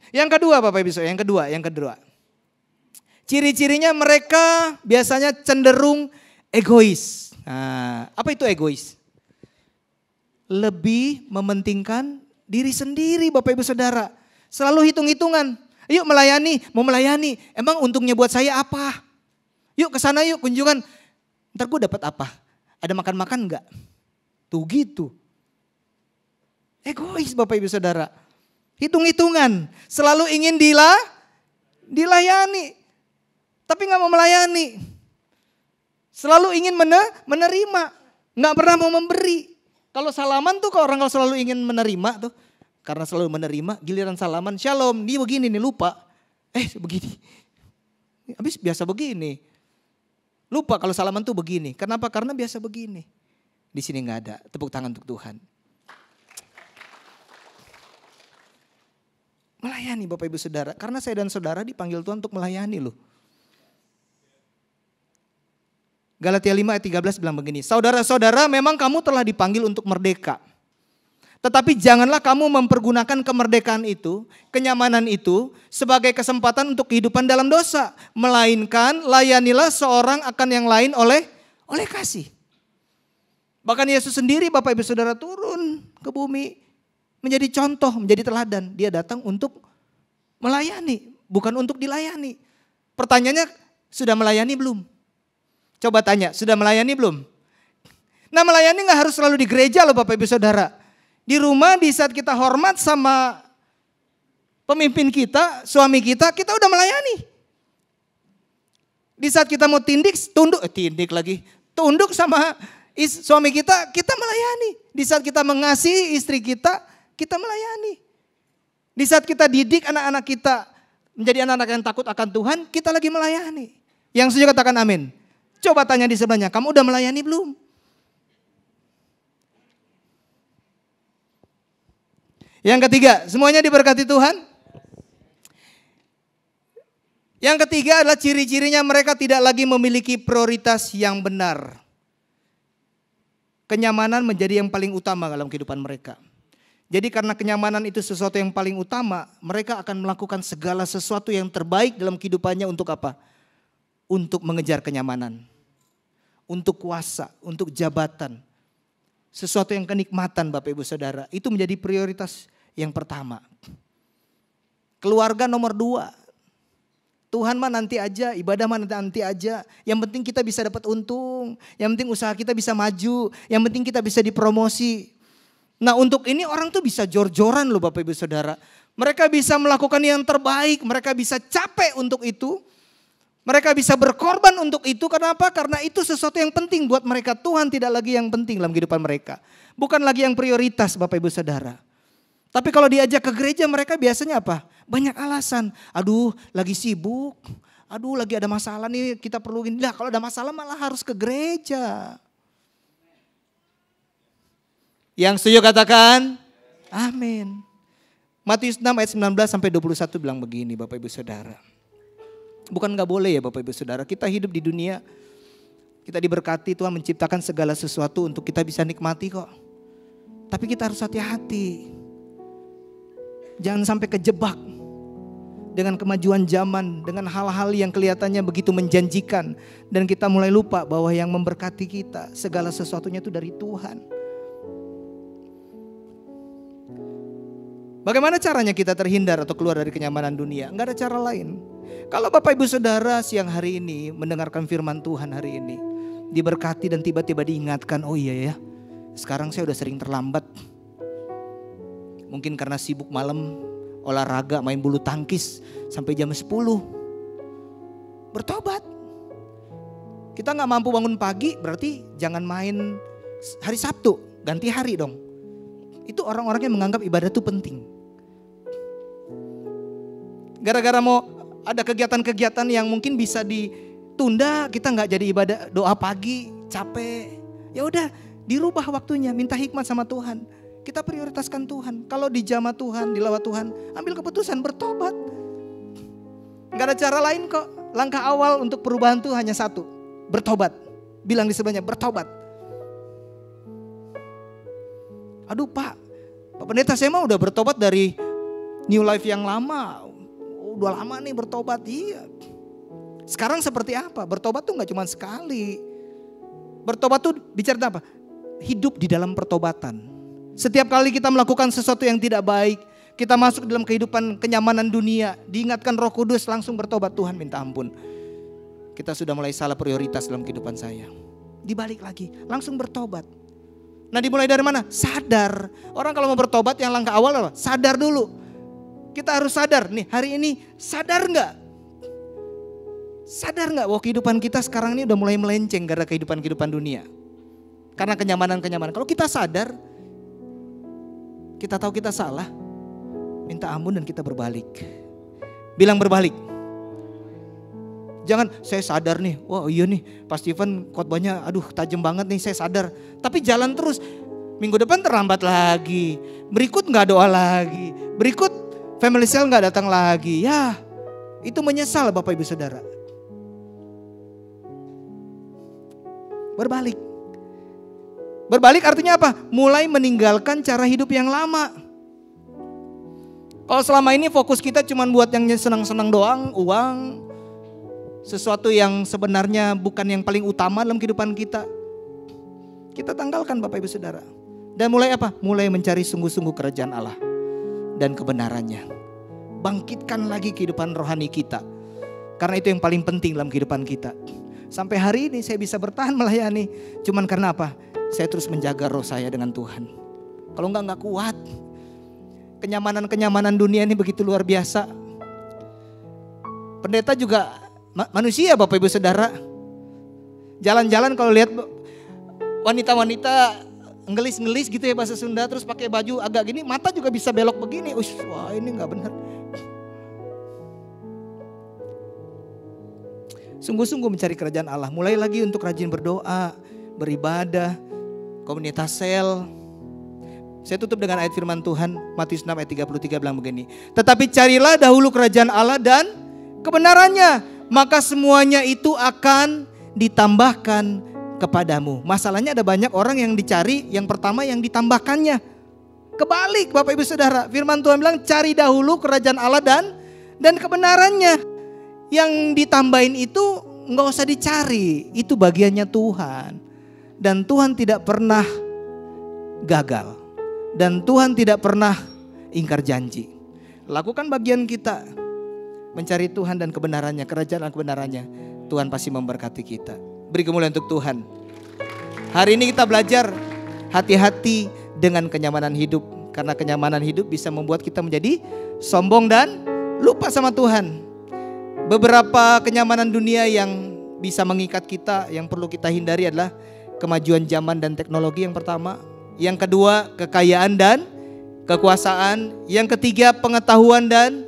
Yang kedua Bapak Ibu Saudara, yang kedua. Ciri-cirinya mereka biasanya cenderung egois. Nah, apa itu egois? Lebih mementingkan diri sendiri Bapak Ibu Saudara. Selalu hitung-hitungan. Yuk melayani, mau melayani. Emang untungnya buat saya apa? Yuk ke sana yuk kunjungan. Ntar gue dapat apa? Ada makan-makan enggak? Tuh gitu. Egois Bapak Ibu Saudara. Hitung-hitungan. Selalu ingin dilayani. Tapi gak mau melayani. Selalu ingin menerima. Gak pernah mau memberi. Kalau salaman tuh kalau orang kalau selalu ingin menerima tuh. Karena selalu menerima, giliran salaman, shalom, dia begini nih lupa. Begini. Habis biasa begini. Lupa kalau salaman tuh begini. Kenapa? Karena biasa begini. Di sini gak ada. Tepuk tangan untuk Tuhan. Melayani Bapak Ibu Saudara. Karena saya dan saudara dipanggil Tuhan untuk melayani loh. Galatia 5 ayat 13 bilang begini. Saudara-saudara memang kamu telah dipanggil untuk merdeka. Tetapi janganlah kamu mempergunakan kemerdekaan itu, kenyamanan itu sebagai kesempatan untuk kehidupan dalam dosa. Melainkan layanilah seorang akan yang lain oleh kasih. Bahkan Yesus sendiri Bapak Ibu Saudara turun ke bumi. Menjadi contoh, menjadi teladan. Dia datang untuk melayani, bukan untuk dilayani. Pertanyaannya, sudah melayani belum? Coba tanya, sudah melayani belum? Nah melayani gak harus selalu di gereja loh Bapak Ibu Saudara. Di rumah di saat kita hormat sama pemimpin kita, suami kita udah melayani. Di saat kita mau tunduk sama suami kita melayani. Di saat kita mengasihi istri kita melayani. Di saat kita didik anak-anak kita menjadi anak-anak yang takut akan Tuhan, kita lagi melayani. Yang setuju katakan amin. Coba tanya di sebelahnya, kamu udah melayani belum? Yang ketiga, semuanya diberkati Tuhan. Yang ketiga adalah ciri-cirinya mereka tidak lagi memiliki prioritas yang benar. Kenyamanan menjadi yang paling utama dalam kehidupan mereka. Jadi karena kenyamanan itu sesuatu yang paling utama, mereka akan melakukan segala sesuatu yang terbaik dalam kehidupannya untuk apa? Untuk mengejar kenyamanan. Untuk kuasa, untuk jabatan. Sesuatu yang kenikmatan Bapak Ibu Saudara. Itu menjadi prioritas yang pertama. Keluarga nomor 2. Tuhan mah nanti aja, ibadah mah nanti aja. Yang penting kita bisa dapat untung. Yang penting usaha kita bisa maju. Yang penting kita bisa dipromosi. Nah untuk ini orang tuh bisa jor-joran loh Bapak Ibu Saudara. Mereka bisa melakukan yang terbaik. Mereka bisa capek untuk itu. Mereka bisa berkorban untuk itu. Kenapa? Karena itu sesuatu yang penting buat mereka. Tuhan tidak lagi yang penting dalam kehidupan mereka. Bukan lagi yang prioritas Bapak Ibu Saudara. Tapi kalau diajak ke gereja mereka biasanya apa? Banyak alasan. Aduh lagi sibuk. Aduh lagi ada masalah nih kita perlu ini. Nah kalau ada masalah malah harus ke gereja. Yang setuju katakan amin. Matius 6 ayat 19-21 bilang begini Bapak Ibu Saudara. Bukan gak boleh ya Bapak Ibu Saudara. Kita hidup di dunia. Kita diberkati Tuhan menciptakan segala sesuatu untuk kita bisa nikmati kok. Tapi kita harus hati-hati. Jangan sampai kejebak. dengan kemajuan zaman, dengan hal-hal yang kelihatannya begitu menjanjikan. Dan kita mulai lupa bahwa yang memberkati kita, segala sesuatunya itu dari Tuhan. Bagaimana caranya kita terhindar atau keluar dari kenyamanan dunia? Enggak ada cara lain. Kalau Bapak Ibu Saudara siang hari ini mendengarkan firman Tuhan hari ini, diberkati dan tiba-tiba diingatkan, oh iya ya, sekarang saya udah sering terlambat. Mungkin karena sibuk malam, olahraga, main bulu tangkis sampai jam 10. Bertobat. Kita gak mampu bangun pagi, berarti jangan main hari Sabtu, ganti hari dong. Itu orang-orang yang menganggap ibadah itu penting. Gara-gara mau ada kegiatan-kegiatan yang mungkin bisa ditunda, kita gak jadi ibadah doa pagi, capek. Ya udah, dirubah waktunya, minta hikmat sama Tuhan. Kita prioritaskan Tuhan. Kalau di jamaah Tuhan, di lawat Tuhan, ambil keputusan bertobat. Gak ada cara lain kok. Langkah awal untuk perubahan itu hanya satu, bertobat. Bilang di sebelahnya, bertobat. Aduh Pak Pendeta, saya mah udah bertobat dari New Life yang lama. Udah lama nih bertobat. Iya. Sekarang seperti apa? Bertobat tuh gak cuma sekali. Bertobat tuh bicara apa? Hidup di dalam pertobatan. Setiap kali kita melakukan sesuatu yang tidak baik, kita masuk dalam kehidupan kenyamanan dunia, diingatkan Roh Kudus, langsung bertobat. Tuhan minta ampun, kita sudah mulai salah prioritas dalam kehidupan saya. Dibalik lagi, langsung bertobat. Nah dimulai dari mana? Sadar. Orang kalau mau bertobat yang langkah awal apa? Sadar dulu. Kita harus sadar nih, hari ini sadar gak? Sadar gak bahwa kehidupan kita sekarang ini udah mulai melenceng karena kehidupan dunia. Karena kenyamanan-kenyamanan. Kalau kita sadar, kita tahu kita salah, minta ampun dan kita berbalik. Bilang berbalik. Jangan saya sadar nih, wah iya nih Pak Steven khotbahnya aduh tajam banget nih, saya sadar. Tapi jalan terus, minggu depan terlambat lagi, berikut gak doa lagi, berikut family cell gak datang lagi. Ya itu menyesal Bapak Ibu Saudara. Berbalik. Berbalik artinya apa? Mulai meninggalkan cara hidup yang lama. Kalau selama ini fokus kita cuma buat yang senang-senang doang, uang, sesuatu yang sebenarnya bukan yang paling utama dalam kehidupan kita, kita tanggalkan Bapak Ibu Saudara. Dan mulai apa? Mulai mencari sungguh-sungguh kerajaan Allah dan kebenarannya. Bangkitkan lagi kehidupan rohani kita. Karena itu yang paling penting dalam kehidupan kita. Sampai hari ini saya bisa bertahan melayani. Cuman karena apa? Saya terus menjaga roh saya dengan Tuhan. Kalau enggak kuat. Kenyamanan-kenyamanan dunia ini begitu luar biasa. Pendeta juga manusia Bapak Ibu Saudara. Jalan-jalan kalau lihat wanita-wanita ngelis-ngelis gitu ya bahasa Sunda, terus pakai baju agak gini, mata juga bisa belok begini. Wah ini gak benar. Sungguh-sungguh mencari kerajaan Allah. Mulai lagi untuk rajin berdoa, beribadah, komunitas sel. Saya tutup dengan ayat firman Tuhan, Matius 6 ayat 33 bilang begini. Tetapi carilah dahulu kerajaan Allah dan kebenarannya, maka semuanya itu akan ditambahkan kepadamu. Masalahnya ada banyak orang yang dicari, yang pertama yang ditambahkannya. Kebalik Bapak Ibu Saudara, firman Tuhan bilang cari dahulu kerajaan Allah dan kebenarannya. Yang ditambahin itu nggak usah dicari, itu bagiannya Tuhan. Dan Tuhan tidak pernah gagal. Dan Tuhan tidak pernah ingkar janji. Lakukan bagian kita, mencari Tuhan dan kebenarannya, kerajaan dan kebenarannya. Tuhan pasti memberkati kita. Beri kemuliaan untuk Tuhan. Hari ini kita belajar hati-hati dengan kenyamanan hidup. Karena kenyamanan hidup bisa membuat kita menjadi sombong dan lupa sama Tuhan. Beberapa kenyamanan dunia yang bisa mengikat kita, yang perlu kita hindari adalah kemajuan zaman dan teknologi yang pertama. Yang kedua, kekayaan dan kekuasaan. Yang ketiga, pengetahuan dan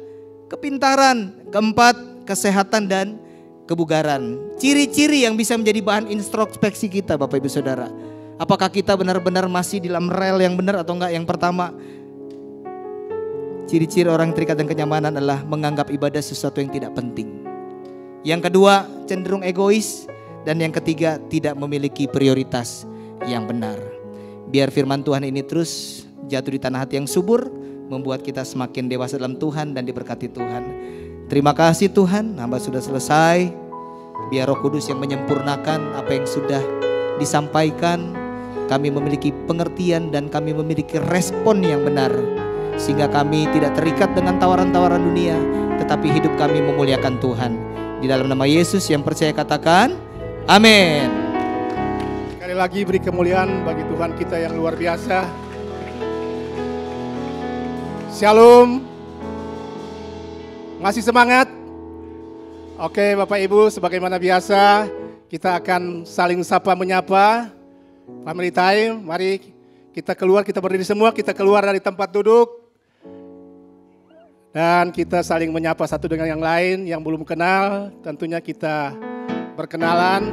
kepintaran. Keempat, kesehatan dan kebugaran. Ciri-ciri yang bisa menjadi bahan introspeksi kita Bapak Ibu Saudara. Apakah kita benar-benar masih di dalam rel yang benar atau enggak? Yang pertama, ciri-ciri orang terikat dengan kenyamanan adalah menganggap ibadah sesuatu yang tidak penting. Yang kedua, cenderung egois. Dan yang ketiga, tidak memiliki prioritas yang benar. Biar firman Tuhan ini terus jatuh di tanah hati yang subur, membuat kita semakin dewasa dalam Tuhan dan diberkati Tuhan. Terima kasih Tuhan, hamba sudah selesai. Biar Roh Kudus yang menyempurnakan apa yang sudah disampaikan. Kami memiliki pengertian dan kami memiliki respon yang benar. Sehingga kami tidak terikat dengan tawaran-tawaran dunia, tetapi hidup kami memuliakan Tuhan. Di dalam nama Yesus yang percaya katakan, amin. Sekali lagi beri kemuliaan bagi Tuhan kita yang luar biasa. Shalom. Masih semangat? Oke Bapak Ibu, sebagaimana biasa kita akan saling sapa menyapa. Family time, mari kita keluar, kita berdiri semua, kita keluar dari tempat duduk. Dan kita saling menyapa satu dengan yang lain, yang belum kenal tentunya kita berkenalan.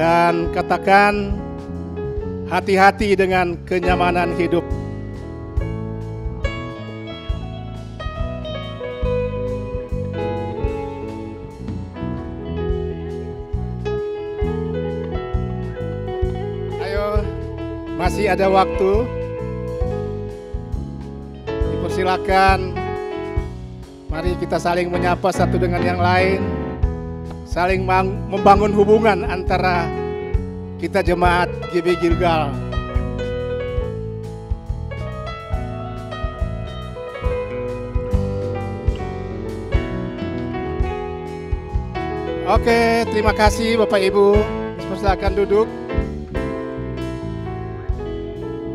Dan katakan hati-hati dengan kenyamanan hidup. Masih ada waktu, dipersilakan. Mari kita saling menyapa satu dengan yang lain, saling membangun hubungan antara kita jemaat GB Gilgal. Oke, terima kasih Bapak Ibu. Silakan duduk.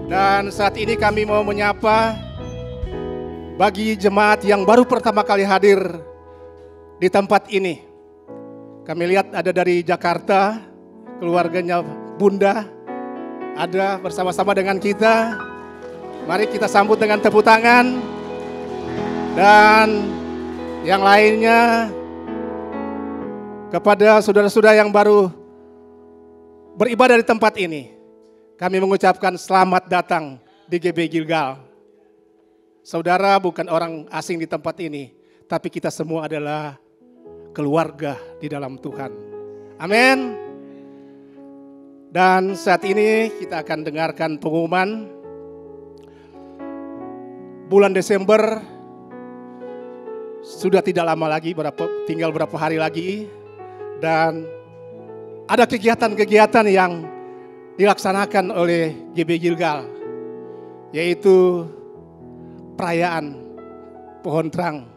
Dan saat ini kami mau menyapa bagi jemaat yang baru pertama kali hadir di tempat ini. Kami lihat ada dari Jakarta, keluarganya Bunda ada bersama-sama dengan kita. Mari kita sambut dengan tepuk tangan. Dan yang lainnya kepada saudara-saudara yang baru beribadah di tempat ini. Kami mengucapkan selamat datang di GB Gilgal. Saudara bukan orang asing di tempat ini, tapi kita semua adalah keluarga di dalam Tuhan. Amin. Dan saat ini kita akan dengarkan pengumuman. Bulan Desember sudah tidak lama lagi, tinggal berapa hari lagi. Dan ada kegiatan-kegiatan yang dilaksanakan oleh GB Gilgal, yaitu perayaan pohon terang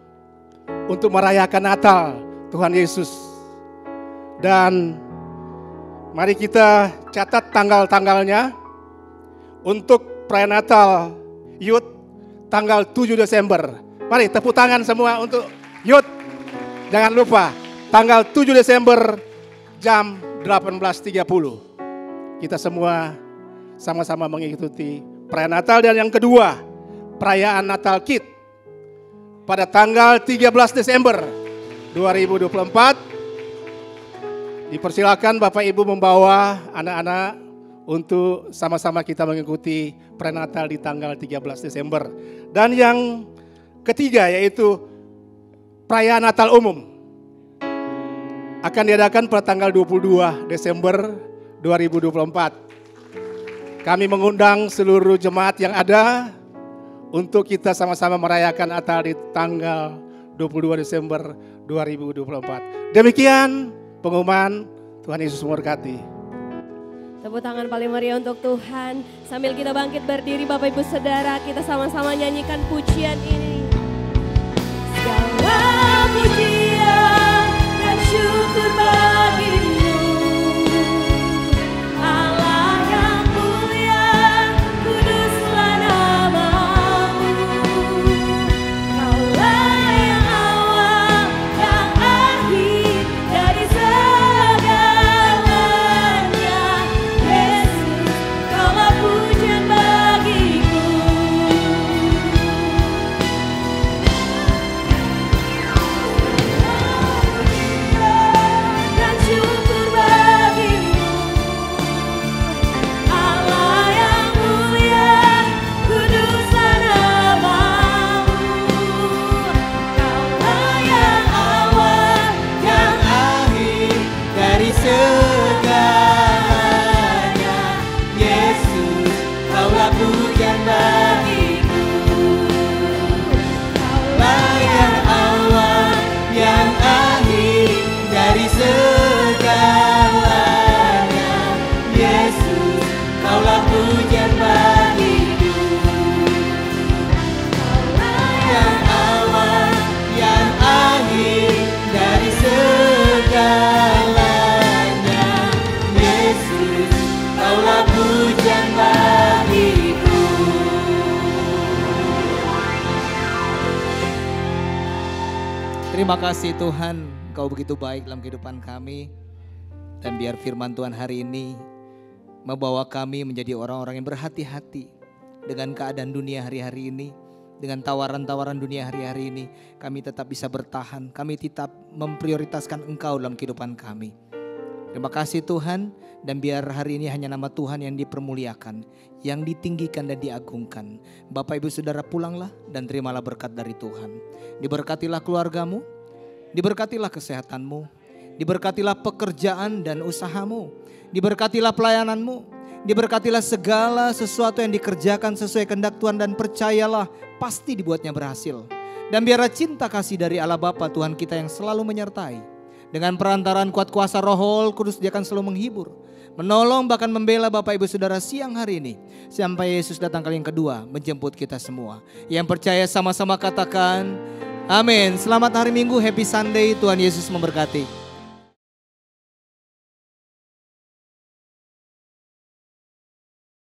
untuk merayakan Natal Tuhan Yesus. Dan mari kita catat tanggal-tanggalnya untuk perayaan Natal Youth tanggal 7 Desember. Mari tepuk tangan semua untuk Youth. Jangan lupa tanggal 7 Desember jam 18.30. Kita semua sama-sama mengikuti perayaan Natal. Dan yang kedua, perayaan Natal Kid pada tanggal 13 Desember 2024. Dipersilakan Bapak Ibu membawa anak-anak untuk sama-sama kita mengikuti perayaan Natal di tanggal 13 Desember. Dan yang ketiga yaitu perayaan Natal umum akan diadakan pada tanggal 22 Desember 2024. Kami mengundang seluruh jemaat yang ada untuk kita sama-sama merayakan Natal di tanggal 22 Desember 2024. Demikian pengumuman. Tuhan Yesus memberkati. Tepuk tangan paling meriah untuk Tuhan. Sambil kita bangkit berdiri Bapak Ibu Saudara, kita sama-sama nyanyikan pujian ini. Segala pujian dan syukur bagimu, Terima kasih Tuhan, Engkau begitu baik dalam kehidupan kami. Dan biar firman Tuhan hari ini membawa kami menjadi orang-orang yang berhati-hati dengan keadaan dunia hari-hari ini. Dengan tawaran-tawaran dunia hari-hari ini, kami tetap bisa bertahan. Kami tetap memprioritaskan Engkau dalam kehidupan kami. Terima kasih Tuhan, dan biar hari ini hanya nama Tuhan yang dipermuliakan, yang ditinggikan dan diagungkan. Bapak Ibu Saudara pulanglah dan terimalah berkat dari Tuhan. Diberkatilah keluargamu, diberkatilah kesehatanmu, diberkatilah pekerjaan dan usahamu, diberkatilah pelayananmu, diberkatilah segala sesuatu yang dikerjakan sesuai kehendak Tuhan, dan percayalah pasti dibuatnya berhasil. Dan biarlah cinta kasih dari Allah Bapa Tuhan kita yang selalu menyertai. Dengan perantaraan kuat kuasa Roh Kudus, Dia akan selalu menghibur, menolong, bahkan membela Bapak Ibu Saudara siang hari ini. Sampai Yesus datang kali yang kedua menjemput kita semua. Yang percaya sama-sama katakan amin. Selamat hari Minggu, happy Sunday, Tuhan Yesus memberkati.